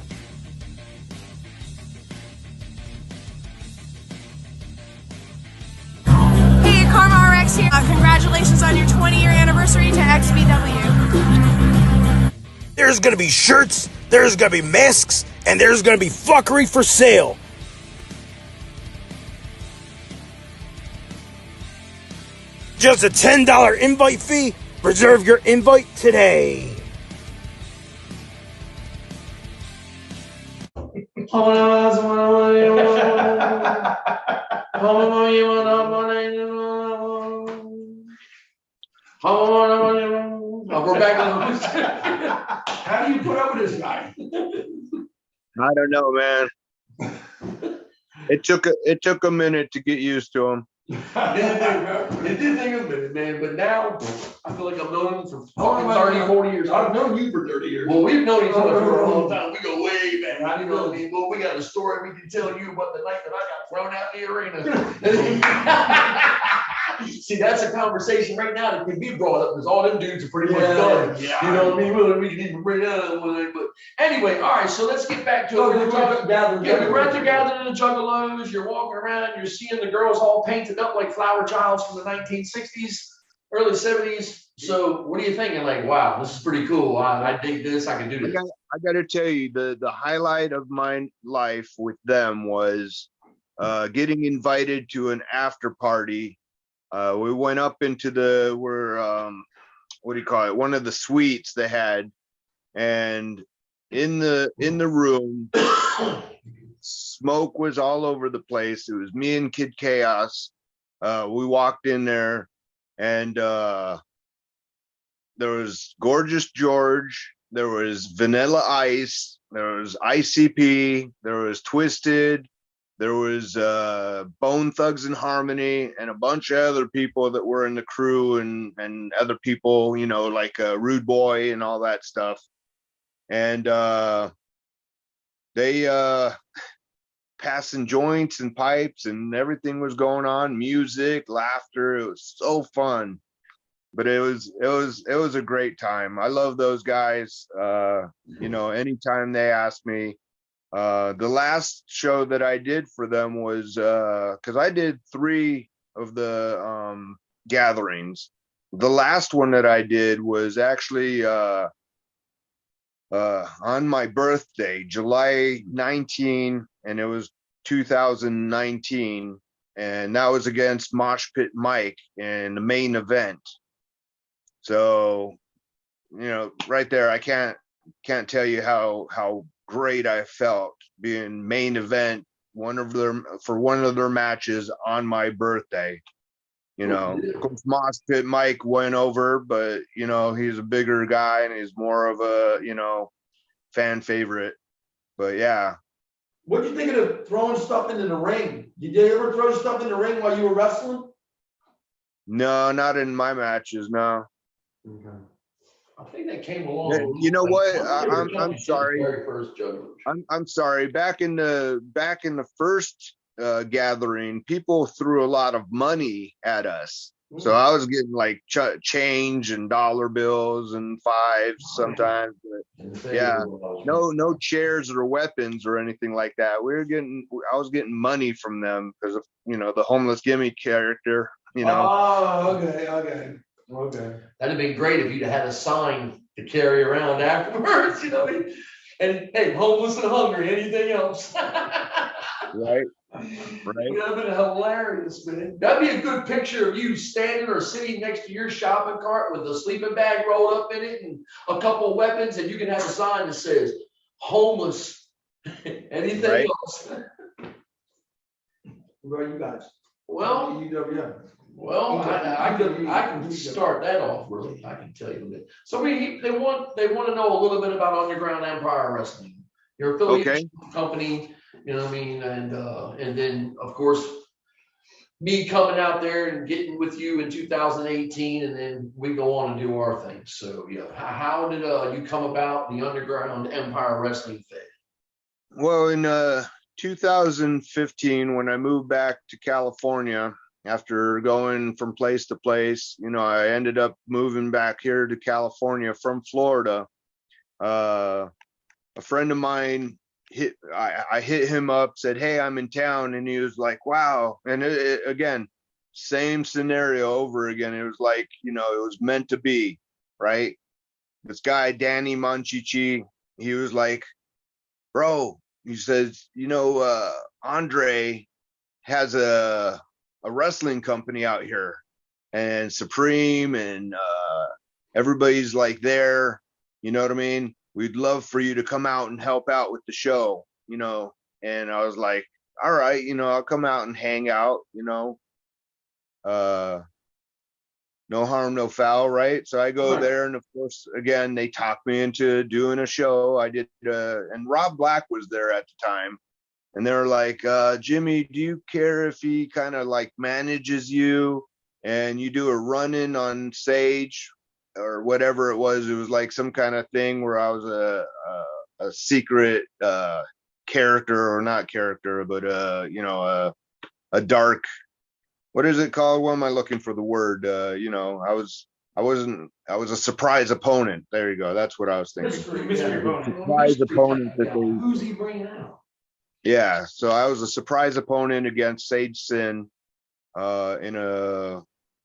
Hey, Karma RX here. Congratulations on your 20-year anniversary to XBW. There's going to be shirts, there's going to be masks, and there's going to be fuckery for sale. Just a $10 invite fee. Reserve your invite today. We're back on. how do you put up with this guy? I don't know, man. It took a minute to get used to him. It did take a minute, man, but now I feel like I've known him for Oh, fucking my 30, God. 40 years. I've known you for 30 years. Well, we've known each other for a long time. We go way back. I You know what I mean? Well, we got a story we can tell you about the night that I got thrown out the arena. See, that's a conversation right now that can be brought up because all them dudes are pretty much done. Yeah. You know what I mean? Well, we can even bring that up one day. But anyway, all right, so let's get back to it. So We we were talking. Yeah, we went together. together to the Juggalos. You're walking around, you're seeing the girls all painted up like flower childs from the 1960s, early 70s. So what are you thinking? Like, wow, this is pretty cool. I dig this. I can do this. I got to tell you, the highlight of my life with them was getting invited to an after party. We went up into what do you call it? One of the suites they had, and in the room, smoke was all over the place. It was me and Kid Chaos. We walked in there, and there was Gorgeous George, there was Vanilla Ice, there was ICP, there was Twisted, there was Bone Thugs and Harmony, and a bunch of other people that were in the crew, and other people, you know, like Rude Boy and all that stuff. And they passing joints and pipes, and everything was going on, music, laughter. It was so fun. But it was a great time. I love those guys. You know, anytime they ask me. The last show that I did for them was because I did 3 of the gatherings. The last one that I did was actually on my birthday, July 19, and it was 2019, and that was against Mosh Pit Mike in the main event. So, you know, right there, I can't tell you how great I felt being main event one of their matches on my birthday. You know, of course, Mosh Pit Mike went over, but you know, he's a bigger guy and he's more of a, you know, fan favorite. But yeah. What do you think of throwing stuff into the ring? Did you ever throw stuff in the ring while you were wrestling? No, not in my matches, no. Okay. I think that came along. You know what? I'm Championship, sorry. Very first Juggalos. I'm sorry. Back in the first gathering, people threw a lot of money at us. So I was getting like change and dollar bills and fives sometimes. But yeah, no chairs or weapons or anything like that. I was getting money from them because of, the homeless gimme character, Oh, okay. That'd have been great if you'd have had a sign to carry around afterwards, and hey, homeless and hungry, anything else? Right. Would have been hilarious, man. That'd be a good picture of you standing or sitting next to your shopping cart with a sleeping bag rolled up in it and a couple of weapons, and you can have a sign that says homeless, anything Right. else. What about you guys? Well, UWF. Well, I can start that off really. I can tell you a bit. So they want to know a little bit about Underground Empire Wrestling, your affiliation company, what I mean, and then of course me coming out there and getting with you in 2018, and then we go on and do our thing. So yeah, how did you come about the Underground Empire Wrestling thing? Well, in 2015, when I moved back to California, after going from place to place, I ended up moving back here to California from Florida. A friend of mine I hit him up, said, "Hey, I'm in town," and he was like, "Wow!" And again, same scenario over again. It was like, it was meant to be, right? This guy Danny Monchichi, he was like, "Bro," he says, "Andre has a wrestling company out here, and Supreme and everybody's like there, you know what I mean? We'd love for you to come out and help out with the show, and I was like, all right, I'll come out and hang out, no harm, no foul, right? So I go there, and of course, again, they talked me into doing a show. I did, and Rob Black was there at the time. And they were like, Jimmy, do you care if he kind of like manages you and you do a run-in on Sage or whatever it was? It was like some kind of thing where I was a secret character, or not character, but a dark, what is it called? What am I looking for the word? I was a surprise opponent. There you go. That's what I was thinking. Mystery opponent. Surprise opponent that they. Who's he bringing out? Yeah, so I was a surprise opponent against Sage Sin in a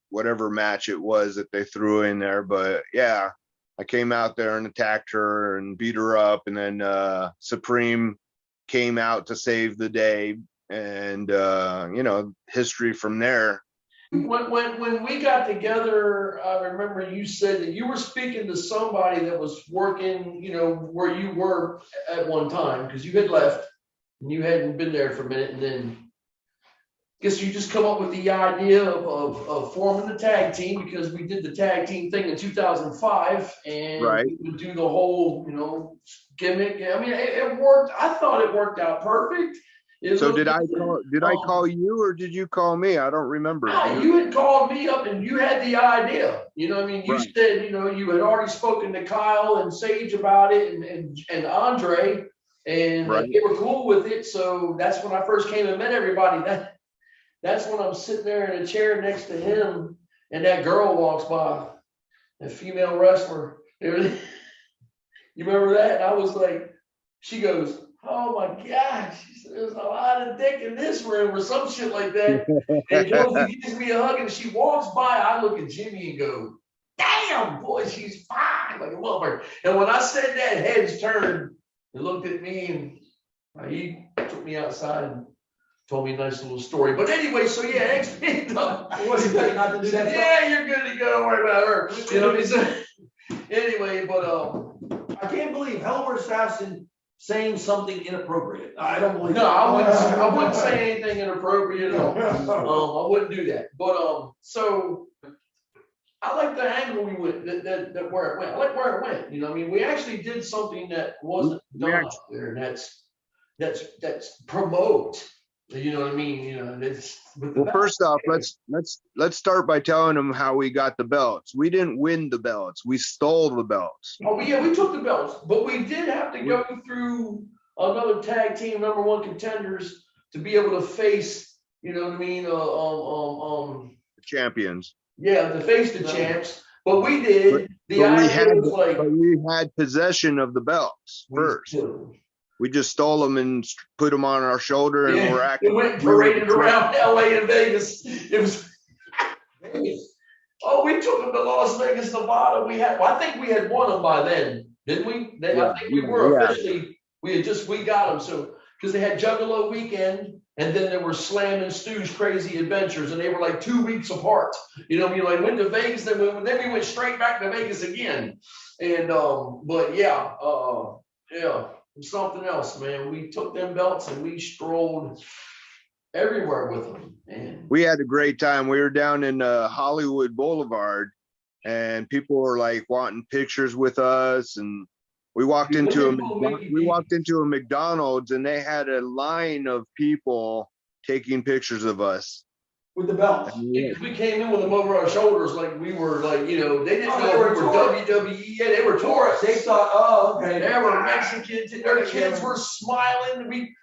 whatever match it was that they threw in there. But yeah, I came out there and attacked her and beat her up, and then Supreme came out to save the day, and history from there. When we got together, I remember you said that you were speaking to somebody that was working, where you were at one time, because you had left. And you hadn't been there for a minute, and then I guess you just come up with the idea of forming the tag team, because we did the tag team thing in 2005, and we would do the whole, gimmick. I mean, it worked. I thought it worked out perfect. So did I call you, or did you call me? I don't remember. You had called me up and you had the idea. You said, you had already spoken to Kyle and Sage about it, and Andre. And they were cool with it, so that's when I first came and met everybody. That's when I'm sitting there in a chair next to him, and that girl walks by, a female wrestler. You remember that? And I was like, she goes, "Oh my gosh," she said, "there's a lot of dick in this room," or some shit like that. And Josie gives me a hug, and she walks by. I look at Jimmy and go, "Damn, boy, she's fine like a motherfucker." And when I said that, heads turned. He looked at me, and he took me outside and told me a nice little story. But anyway, so yeah, XP. Was he better not to do that? Yeah, you're good to go. Don't worry about her. You know what I mean? So, anyway, but I can't believe Hell of a Assassin saying something inappropriate. I don't believe. No, I wouldn't say anything inappropriate at all. I wouldn't do that. But so I like the angle we went, that where it went. I like where it went. We actually did something that wasn't done out there, and that's promote. You know what I mean? That's well. First off, let's start by telling them how we got the belts. We didn't win the belts. We stole the belts. Oh yeah, we took the belts, but we did have to go through another tag team #1 contenders to be able to face, you know what I mean? Champions. Yeah, to face the champs. But we did. The But idea was like, we had possession of the belts first. We just stole them and put them on our shoulder, and we're acting. We went and paraded around LA and Vegas. It was Vegas. Oh, we took them to Las Vegas, Nevada. I think we had won them by then, didn't we? I think we were officially. We got them. So because they had Juggalo weekend, and then there were Slam and Stu's Crazy Adventures, and they were like 2 weeks apart. You know, we like went to Vegas, then we went straight back to Vegas again. And but yeah, something else, man. We took them belts and we strolled everywhere with them. And we had a great time. We were down in Hollywood Boulevard, and people were like wanting pictures with us, and we walked into a McDonald's, and they had a line of people taking pictures of us with the belts. We came in with them over our shoulders, like we were like, you know, they didn't know we were WWE. Yeah, they were tourists. They thought, oh, okay. They were Mexicans. Their kids were smiling.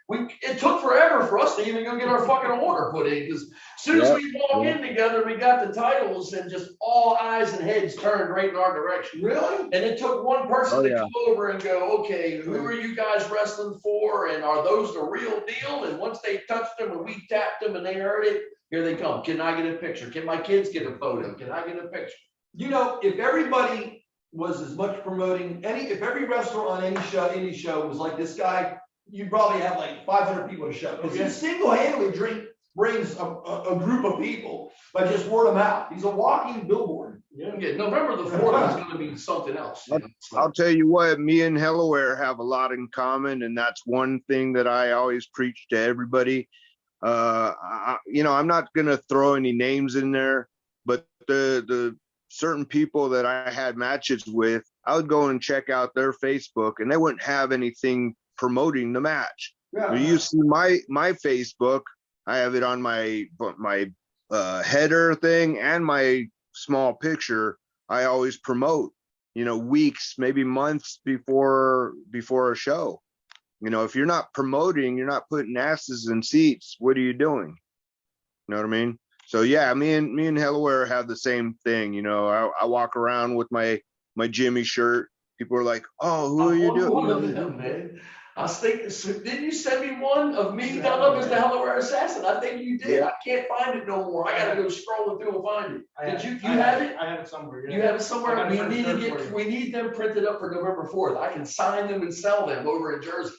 It took forever for us to even go get our fucking order put in, because as soon as we walked in together, we got the titles, and just all eyes and heads turned right in our direction. Really? And it took one person to come over and go, okay, who are you guys wrestling for? And are those the real deal? And once they touched them and we tapped them and they heard it, here they come. Can I get a picture? Can my kids get a photo? Can I get a picture? You know, if everybody was as much promoting if every wrestler on any show was like this guy, you'd probably have like 500 people to show. Because he single-handedly brings a group of people by just word of mouth. He's a walking billboard. Yeah, November the 4th is going to be something else. I'll tell you what, me and Hellaware have a lot in common, and that's one thing that I always preach to everybody. I'm not gonna throw any names in there, but the certain people that I had matches with, I would go and check out their Facebook, and they wouldn't have anything promoting the match. Yeah. You see my Facebook, I have it on my header thing and my small picture. I always promote, weeks, maybe months before a show. If you're not promoting, you're not putting asses in seats, what are you doing? You know what I mean? So yeah, me and Hellaware have the same thing. I walk around with my Jimmy shirt. People are like, oh, who are you doing? Man. I was thinking, didn't you send me one of me done up as the Hellaware assassin? I think you did. I can't find it no more. I gotta go scrolling through and find it. Did you have it? I have it somewhere. Yeah. You have it somewhere? We need them printed up for November 4th. I can sign them and sell them over in Jersey.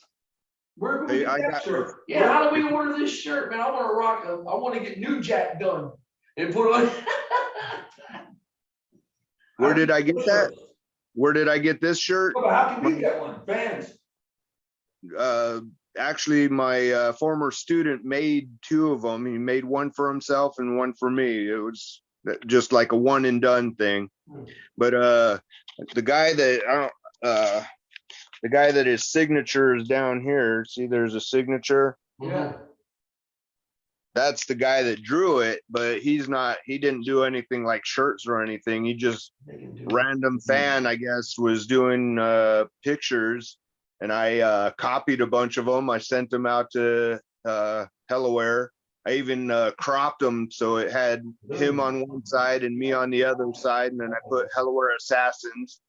Where do we get that shirt? Yeah, how do we order this shirt, man? I want to rock them. I want to get New Jack done and put on. Where did I get that? Where did I get this shirt? Well, how can we get one? Fans. Actually, my former student made two of them. He made one for himself and one for me. It was just like a one and done thing. But the guy that his signature is down here. See, there's a signature. Yeah. That's the guy that drew it, but he didn't do anything like shirts or anything. He just random fan, I guess, was doing pictures, and I copied a bunch of them. I sent them out to Hellaware. I even cropped them so it had him on one side and me on the other side, and then I put Hellaware Assassins.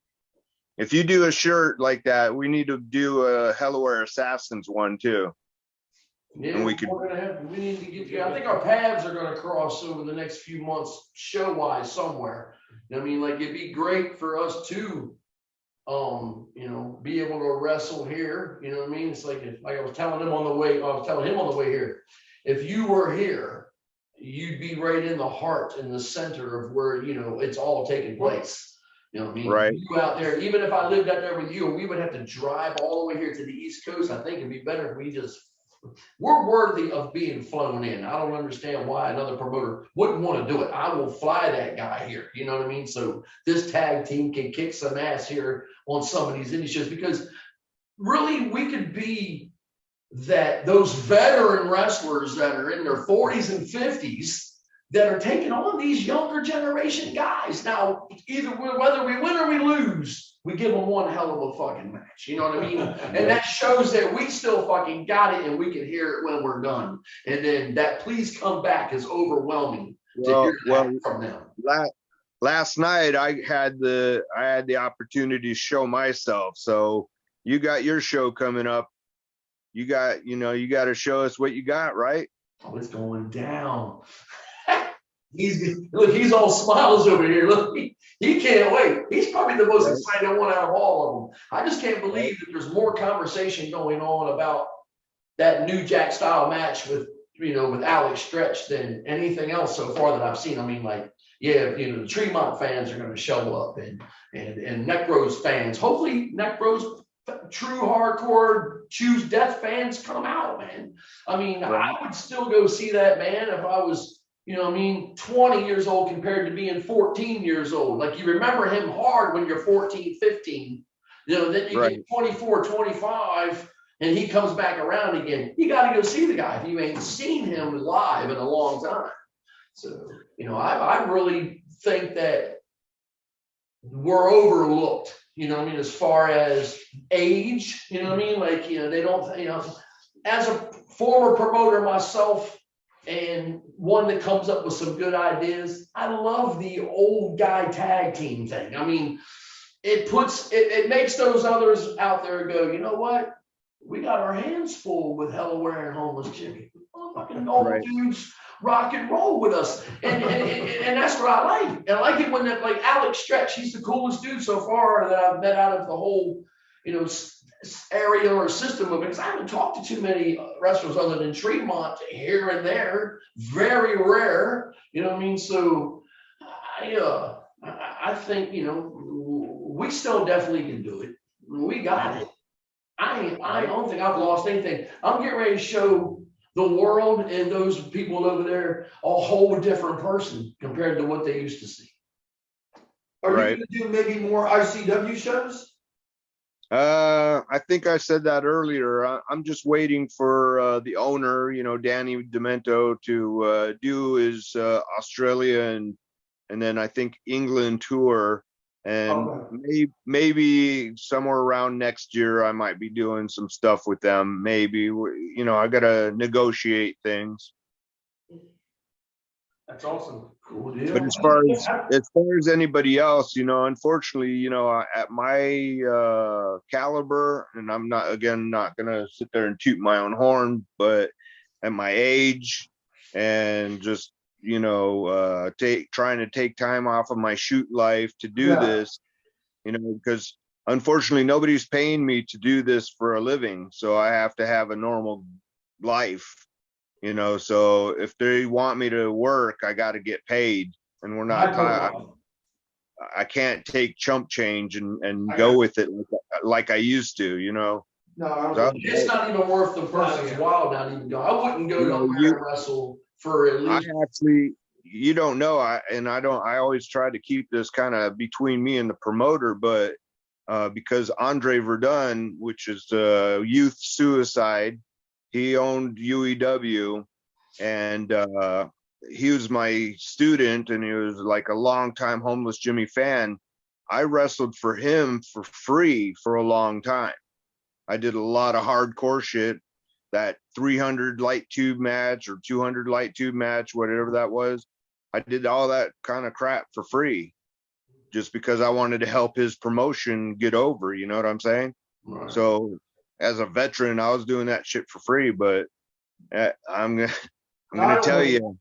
If you do a shirt like that, we need to do a Hellaware Assassins one too. Yeah, and we need to get you. I think our paths are going to cross over the next few months, show wise, somewhere. I mean, like it'd be great for us to, be able to wrestle here. You know what I mean? It's like I was telling him on the way here. If you were here, you'd be right in the heart, in the center of where it's all taking place. You know what I mean? Right. You out there, even if I lived out there with you, and we would have to drive all the way here to the East Coast, I think it'd be better if we're worthy of being flown in. I don't understand why another promoter wouldn't want to do it. I will fly that guy here. You know what I mean? So this tag team can kick some ass here on some of these indie shows, because really we could be those veteran wrestlers that are in their 40s and 50s that are taking on these younger generation guys. Now, whether we win or we lose, we give them one hell of a fucking match. You know what I mean? And that shows that we still fucking got it and we can hear it when we're done. And then that please come back is overwhelming to hear that from them. Last night I had the opportunity to show myself. So you got your show coming up. You got to show us what you got, right? Oh, it's going down. He's all smiles over here. Look, he can't wait. He's probably the most excited one out of all of them. I just can't believe that there's more conversation going on about that New Jack style match with Alex Stretch than anything else so far that I've seen. I mean, like, yeah, the Tremont fans are going to show up and Necros fans. Hopefully Necros true hardcore choose death fans come out, man. I mean, I would still go see that, man, if I was 20 years old compared to being 14 years old. Like, you remember him hard when you're 14, 15. Then you get 24, 25, and he comes back around again. You got to go see the guy if you ain't seen him live in a long time. So, I really think that we're overlooked, as far as age, they don't, as a former promoter myself, and one that comes up with some good ideas, I love the old guy tag team thing. I mean, it makes those others out there go, you know what? We got our hands full with Hellaware and Homeless Jimmy. Fucking old dudes rock and roll with us. And that's what I like. And I like it when like Alex Stretch, he's the coolest dude so far that I've met out of the whole, area or system of it. Because I haven't talked to too many wrestlers other than Tremont here and there. Very rare. You know what I mean? So I think, we still definitely can do it. We got it. I don't think I've lost anything. I'm getting ready to show the world and those people over there a whole different person compared to what they used to see. Are you going to do maybe more ICW shows? I think I said that earlier. I'm just waiting for the owner, Danny Demento, to do his Australia and then I think England tour. And maybe somewhere around next year, I might be doing some stuff with them. Maybe, I got to negotiate things. That's awesome. Cool deal. But as far as anybody else, unfortunately, at my caliber, and I'm not going to sit there and toot my own horn, but at my age and just trying to take time off of my shoot life to do this, because unfortunately nobody's paying me to do this for a living. So I have to have a normal life, so if they want me to work, I got to get paid, and we're not, I can't take chump change and go with it like I used to, No, it's not even worth the person's while not even go. I wouldn't go to wrestle for at least. I actually, you don't know, I always try to keep this kind of between me and the promoter, but because Andre Verdun, which is Youth Suicide, he owned UEW, and he was my student, and he was like a longtime Homeless Jimmy fan. I wrestled for him for free for a long time. I did a lot of hardcore shit. That 300 light tube match or 200 light tube match, whatever that was, I did all that kind of crap for free just because I wanted to help his promotion get over. You know what I'm saying? Right. So as a veteran, I was doing that shit for free, but I'm gonna tell you,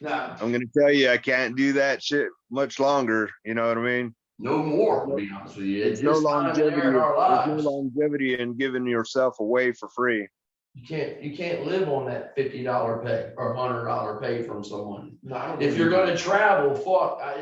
I can't do that shit much longer. You know what I mean? No more, to be honest with you. There's no longevity in giving yourself away for free. You can't live on that $50 pay or $100 pay from someone. If you're going to travel,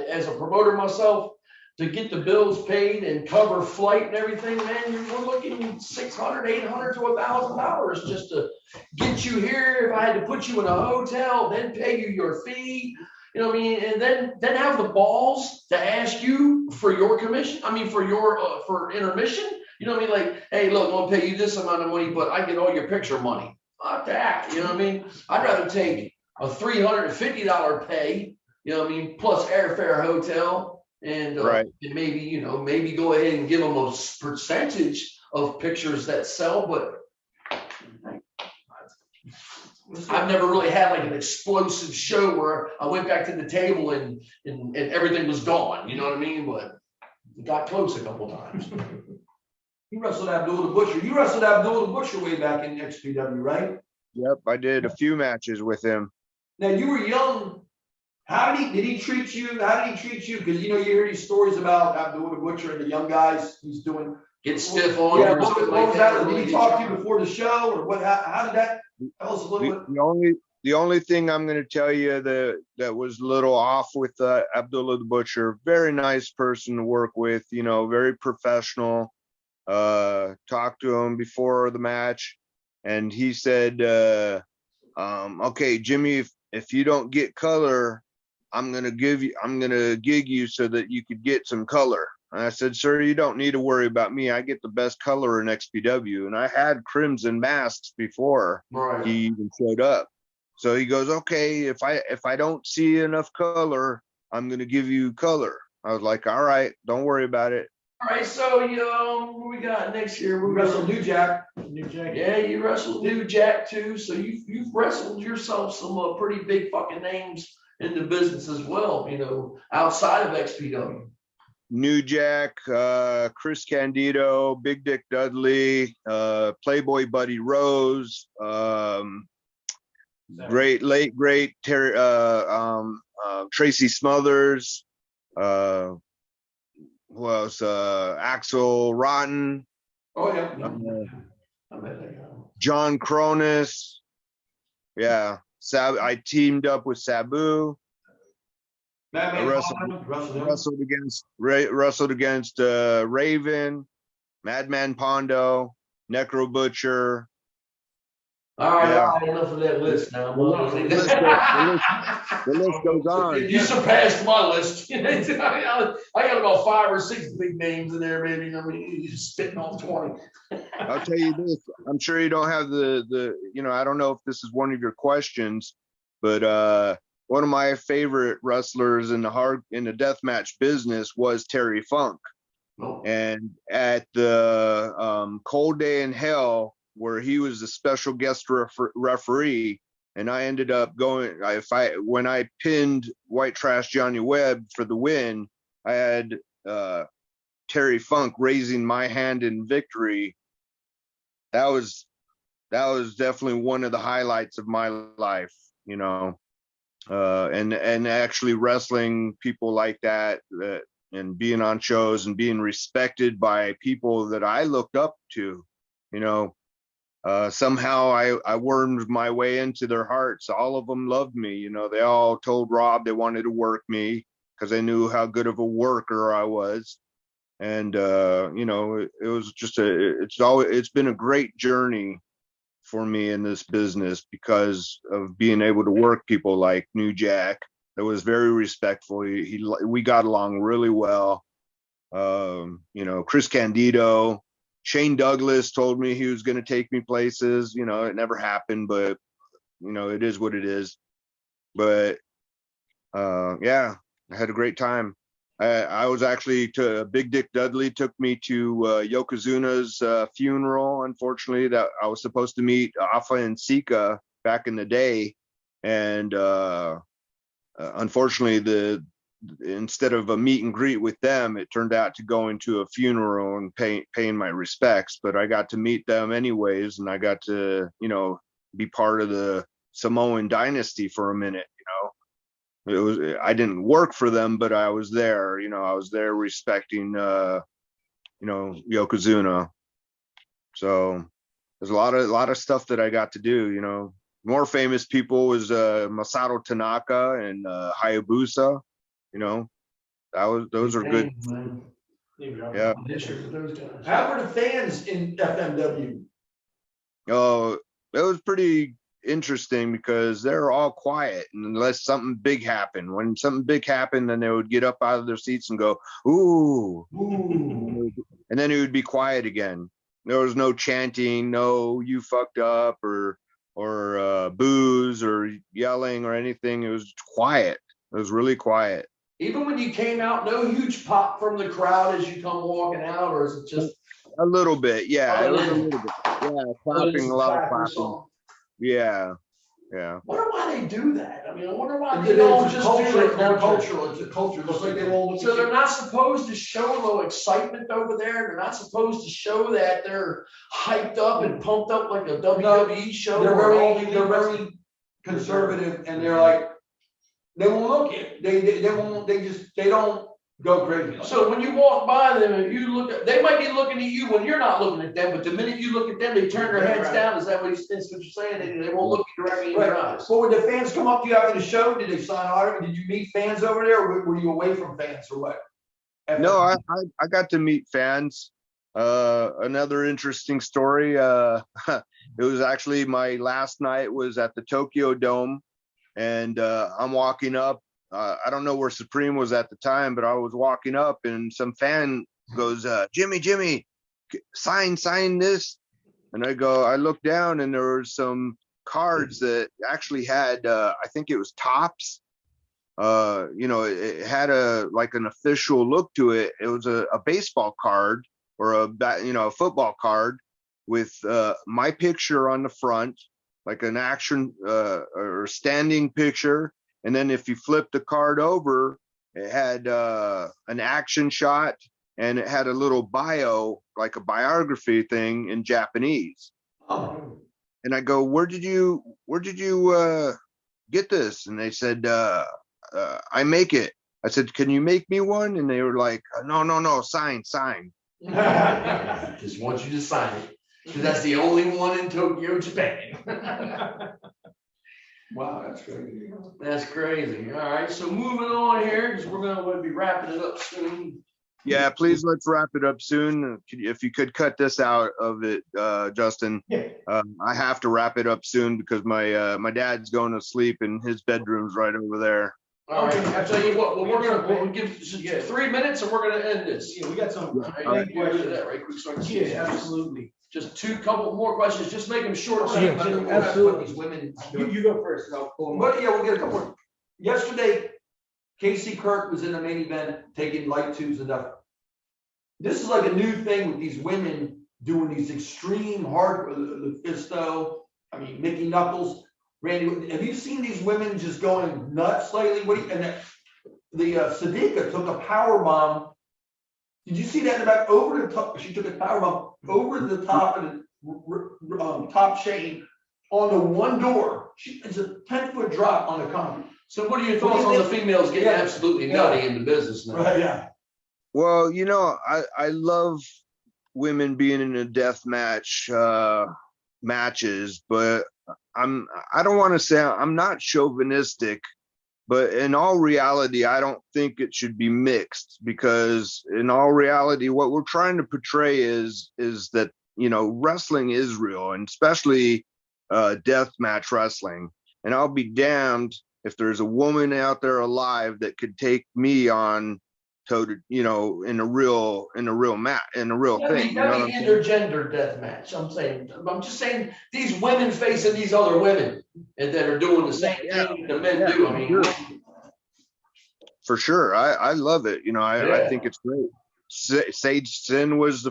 as a promoter myself, to get the bills paid and cover flight and everything, man, we're looking $600, $800 to $1,000 just to get you here. If I had to put you in a hotel, then pay you your fee, you know what I mean, and then have the balls to ask you for your commission. I mean, for your for intermission. You know what I mean? Like, hey, look, I'm gonna pay you this amount of money, but I get all your picture money. Fuck that. You know what I mean? I'd rather take a $350 pay, you know what I mean, plus airfare, hotel, and Right. and maybe, you know, maybe go ahead and give them a percentage of pictures that sell, but I've never really had like an explosive show where I went back to the table and everything was gone, you know what I mean? But it got close a couple times. You wrestled Abdullah the Butcher. You wrestled Abdullah the Butcher way back in XPW, right? Yep, I did a few matches with him. Now you were young. How did he treat you? How did he treat you? Because you know, you hear these stories about Abdullah the Butcher and the young guys he's doing. Get stiff on Yeah, you or what something was like that? that. Did he talk to you before the show, or what? How did that? Tell us a little bit. The only thing I'm going to tell you that was a little off with Abdullah the Butcher. Very nice person to work with. You know, very professional. Talked to him before the match, and he said, "Okay, Jimmy, if you don't get color, I'm gonna gig you so that you could get some color." And I said, "Sir, you don't need to worry about me. I get the best color in XPW, and I had crimson masks before Right. he even showed up." So he goes, "Okay, if I don't see enough color, I'm gonna give you color." I was like, "All right, don't worry about it." All right, so what we got next year? We We wrestled wrestled. New Jack. New Jack. Yeah, you wrestled New Jack too. So you've wrestled yourself some pretty big fucking names in the business as well. You know, outside of XPW. New Jack, Chris Candido, Big Dick Dudley, Playboy Buddy Rose, great Terry, Tracy Smothers, who else? Axel Rotten, Oh yeah. I bet they got 'em. John Cronus. Yeah, I teamed up with Sabu. Madman wrestled- Pondo, wrestled him. Wrestled against Raven, Madman Pondo, Necro Butcher. All right, Yeah. all right, enough of that list now. The list goes on. You surpassed my list. I got about 5 or 6 big names in there, maybe. I mean, you're just spitting off 20. I'll tell you this. I'm sure you don't have I don't know if this is one of your questions, but one of my favorite wrestlers in the deathmatch business was Terry Funk. No. And at the Cold Day in Hell, where he was a special guest referee, and I ended up going. When I pinned White Trash Johnny Webb for the win, I had Terry Funk raising my hand in victory. That was definitely one of the highlights of my life, you know. And actually wrestling people like that, and being on shows and being respected by people that I looked up to, you know. Somehow I wormed my way into their hearts. All of them loved me. You know, they all told Rob they wanted to work me because they knew how good of a worker I was. And, you know, it was just it's been a great journey for me in this business because of being able to work people like New Jack. That was very respectful. We got along really well. You know, Chris Candido, Shane Douglas told me he was going to take me places. You know, it never happened, but you know, it is what it is. But yeah, I had a great time. I was actually Big Dick Dudley took me to Yokozuna's funeral. Unfortunately, that I was supposed to meet Afa and Sika back in the day, and unfortunately, instead of a meet and greet with them, it turned out to going to a funeral and paying my respects. But I got to meet them anyways, and I got to, you know, be part of the Samoan dynasty for a minute. You know, I didn't work for them, but I was there. You know, I was there respecting, you know, Yokozuna. So there's a lot of stuff that I got to do. You know, more famous people was Masato Tanaka and Hayabusa. You know, those are good. Yeah. How were the fans in FMW? Oh, it was pretty interesting because they're all quiet unless something big happened. When something big happened, then they would get up out of their seats and go, "Ooh," and then it would be quiet again. There was no chanting, no "you fucked up" or booze or yelling or anything. It was quiet. It was really quiet. Even when you came out, no huge pop from the crowd as you come walking out, or is it just A little bit, yeah. It was a other little bit. Yeah, than clapping, a lot of clap or clapping. something? Yeah, yeah. Wonder why they do that. I mean, I wonder why they It's don't a just culture, do it's their that. culture, it's a culture, just like they won't look So at they're you. not supposed to show a little excitement over there. They're not supposed to show that they're hyped up and pumped up like a WWE show. They're or all they're very conservative, and they're like, they won't look at, they won't, they don't go crazy. So when you walk by them and you look at, they might be looking at you when you're not looking at them, but the minute you look at them, they turn their heads down. Is that what you're saying? They won't look you directly in your Right, eyes. so when the fans come up to you after the show, did they sign autographs? Did you meet fans over there, or were you away from fans, or what? No, I got to meet fans. Another interesting story. It was actually my last night was at the Tokyo Dome, and I'm walking up. I don't know where Supreme was at the time, but I was walking up, and some fan goes, Jimmy, sign this. And I looked down, and there were some cards that actually had, I think it was Tops. It had like an official look to it. It was a baseball card or a football card with my picture on the front, like an action or standing picture. And then if you flip the card over, it had an action shot, and it had a little bio, like a biography thing in Japanese. Oh. And I go, where did you get this? And they said, I make it. I said, can you make me one? And they were like, no, sign. Just want you to sign it, because that's the only one in Tokyo, Japan. Wow, that's crazy. That's crazy. All right, so moving on here, because we're gonna be wrapping it up soon. Yeah, please let's wrap it up soon. If you could cut this out of it, Justin. Yeah. I have to wrap it up soon because my dad's going to sleep and his bedroom's right over there. All right, Okay. I tell you what, we'll give just 3 minutes and we're gonna end this. Yeah, we got some. All right, you wanna do that right quick, so I can see Yeah, this. absolutely. Just couple more questions, just make them short. so Yeah, you can- yeah, absolutely. These women. You go first, and I'll pull them up. But yeah, we'll get a couple more. Yesterday, Casey Kirk was in the main event taking light tubes and stuff. This is like a new thing with these women doing these extreme hard, the Fisto, Mickey Knuckles, Randy. Have you seen these women just going nuts lately? And the Sadika took a power bomb. Did you see that in the back? Over the top, she took a power bomb over the top of the top chain on the one door. It's a 10-foot drop on the concrete. So what are your thoughts on the females getting Yeah. absolutely nutty in the business now? Right, yeah. Well, I love women being in a death match matches, but I don't want to say I'm not chauvinistic, but in all reality, I don't think it should be mixed, because in all reality, what we're trying to portray is that, wrestling is real, and especially death match wrestling. And I'll be damned if there's a woman out there alive that could take me on in a real match, in a real thing. You gotta be intergender death match. I'm just saying these women facing these other women and that are doing the same thing the men do. Sure. For sure. I love it. I think it's great. Sage Sin was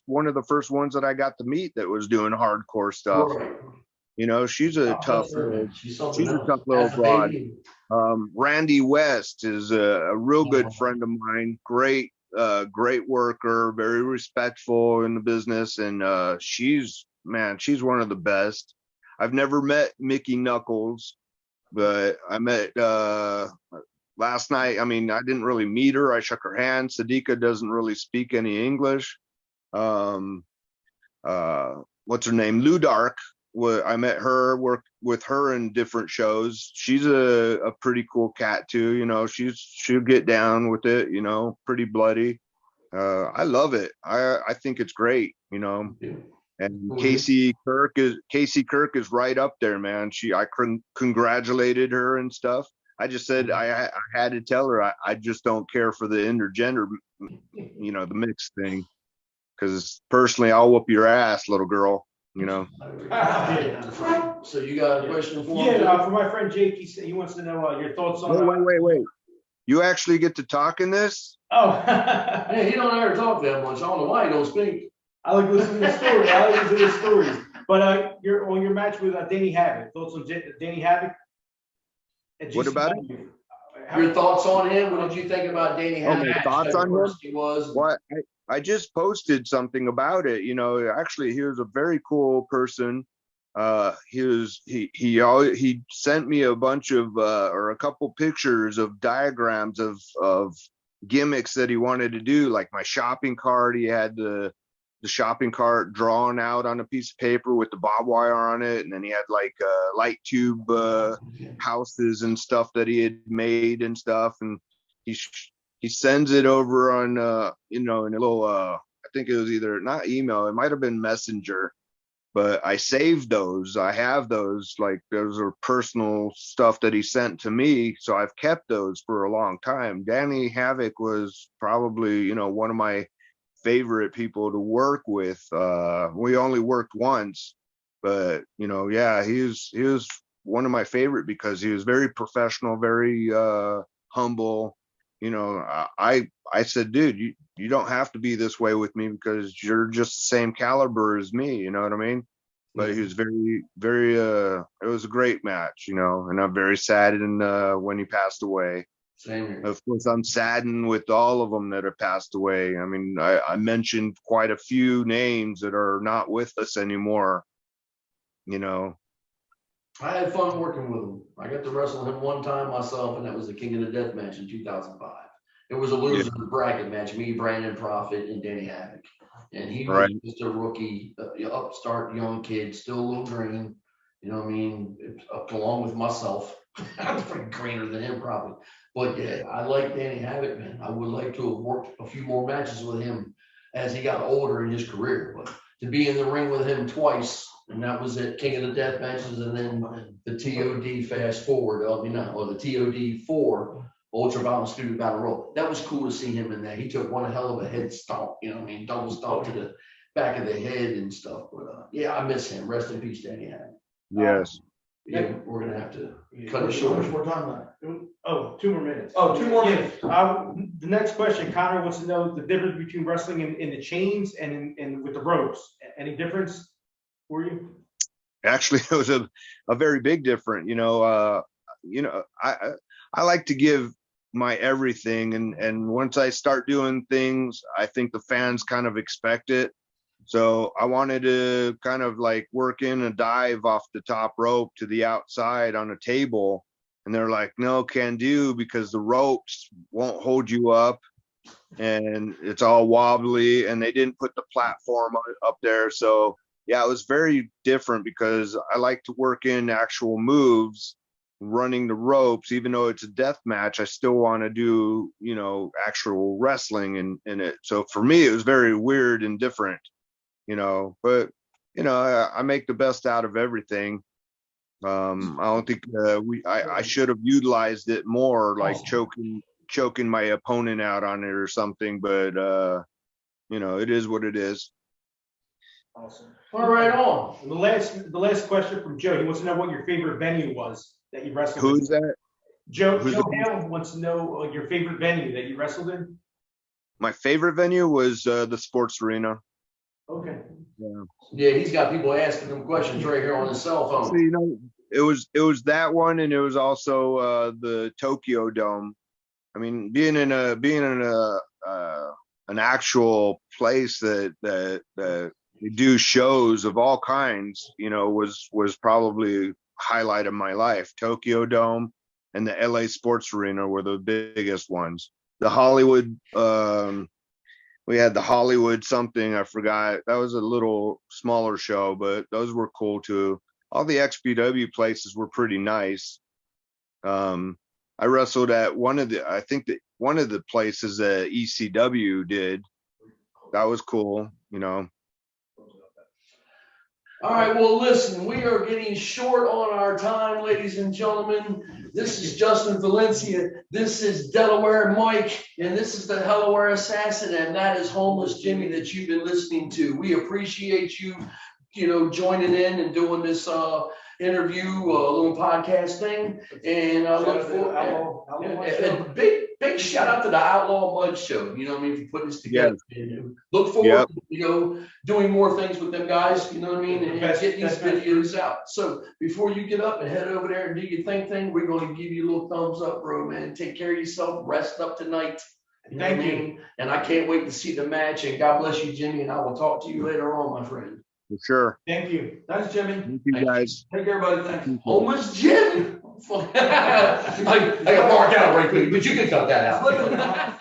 one of the first ones that I got to meet that was doing hardcore stuff. Right. She's a tough She's a tough little broad. Randy West is a real good friend of mine. Great worker, very respectful in the business, and she's one of the best. I've never met Mickey Knuckles, but I met last night. I didn't really meet her. I shook her hand. Sadika doesn't really speak any English. What's her name? Lou Dark. I met her, worked with her in different shows. She's a pretty cool cat too. She'll get down with it, pretty bloody. I love it. I think it's great, and Casey Kirk is right up there, man. I congratulated her and stuff. I just said I had to tell her I just don't care for the intergender, the mixed thing, because personally I'll whoop your ass, little girl. So you got a question for him? Yeah, for my friend Jake, he wants to know your thoughts on. Wait. You actually get to talk in this? Oh. Hey, he don't ever talk that much. I don't know why he don't speak. I like listening to the story. I like listening to the stories. But your match with Danny Havoc. Thoughts on Danny Havoc? What about it? Your thoughts on him? What did you think about Danny Havoc? my thoughts on him? He was. What I just posted something about it. You know, actually, he was a very cool person. He sent me a bunch of or a couple pictures of diagrams of gimmicks that he wanted to do, like my shopping cart. He had the shopping cart drawn out on a piece of paper with the barbed wire on it, and then he had like light tube houses and stuff that he had made and stuff, and he sends it over on in a little I think it was either not email, it might have been Messenger, but I saved those. I have those, like those are personal stuff that he sent to me, so I've kept those for a long time. Danny Havoc was probably one of my favorite people to work with. We only worked once, but yeah, he was one of my favorite because he was very professional, very humble. I said, dude, you don't have to be this way with me because you're just the same caliber as me, you know what I mean? But he was very, very it was a great match, and I'm very saddened when he passed away. Same here. Of course, I'm saddened with all of them that have passed away. I mean, I mentioned quite a few names that are not with us anymore. I had fun working with him. I got to wrestle him one time myself, and that was the King of the Death match in 2005. It was a loser bracket match, me, Brandon Prophet, and Danny Havoc. And he was just a rookie, upstart, young kid, still a little green. You know what I mean? Along with myself. I'm pretty greener than him, probably. But yeah, I like Danny Havoc, man. I would like to have worked a few more matches with him as he got older in his career. But to be in the ring with him twice, and that was at King of the Death matches, and then the TOD fast forward, or the TOD 4 Ultra Violent Student Battle Royal. That was cool to see him in that. He took one hell of a head stomp, double stomp to the back of the head and stuff. But yeah, I miss him. Rest in peace, Danny Havoc. Yes. Yeah, we're gonna have to cut it short. More time left. Oh, 2 more minutes. Oh, 2 more minutes. The next question, Connor wants to know the difference between wrestling in the chains and with the ropes. Any difference for you? Actually, it was a very big difference. I like to give my everything, and once I start doing things, I think the fans kind of expect it. So I wanted to kind of like work in a dive off the top rope to the outside on a table. And they're like, no, can do, because the ropes won't hold you up and it's all wobbly, and they didn't put the platform up there. So yeah, it was very different because I like to work in actual moves, running the ropes. Even though it's a death match, I still want to do, actual wrestling in it. So for me, it was very weird and different. But I make the best out of everything. I don't think I should have utilized it more, like choking my opponent out on it or something, but it is what it is. Awesome. All right, on. The last question from Joe. He wants to know what your favorite venue was that you wrestled in. Who's that? Joe Hale wants to know your favorite venue that you wrestled in. My favorite venue was the sports arena. Okay. Yeah, he's got people asking him questions right here on his cell phone. So, it was that one, and it was also the Tokyo Dome. I mean, being in an actual place that they do shows of all kinds, was probably a highlight of my life. Tokyo Dome and the LA Sports Arena were the biggest ones. The Hollywood, we had the Hollywood something, I forgot. That was a little smaller show, but those were cool too. All the XPW places were pretty nice. I wrestled at one of the places that ECW did. That was cool, All right, well, listen, we are getting short on our time, ladies and gentlemen. This is Justin Valencia. This is Delaware Mike, and this is the Delaware Assassin, and that is Homeless Jimmy that you've been listening to. We appreciate you, joining in and doing this interview, a little podcast thing. And I look forward. And big shout out to the Outlaw Mud Show. You know what I mean? For putting this together. And look forward to, doing more things with them guys, you know what I mean? And getting these videos out. So before you get up and head over there and do your thing, we're going to give you a little thumbs up, bro, man. Take care of yourself. Rest up tonight. Thank you. And I can't wait to see the match. And God bless you, Jimmy. And I will talk to you later on, my friend. For sure. Thank you. Thanks, Jimmy. Thank you guys. Take care, buddy. Thanks. Almost Jimmy. I got marked out right quick, but you can cut that out.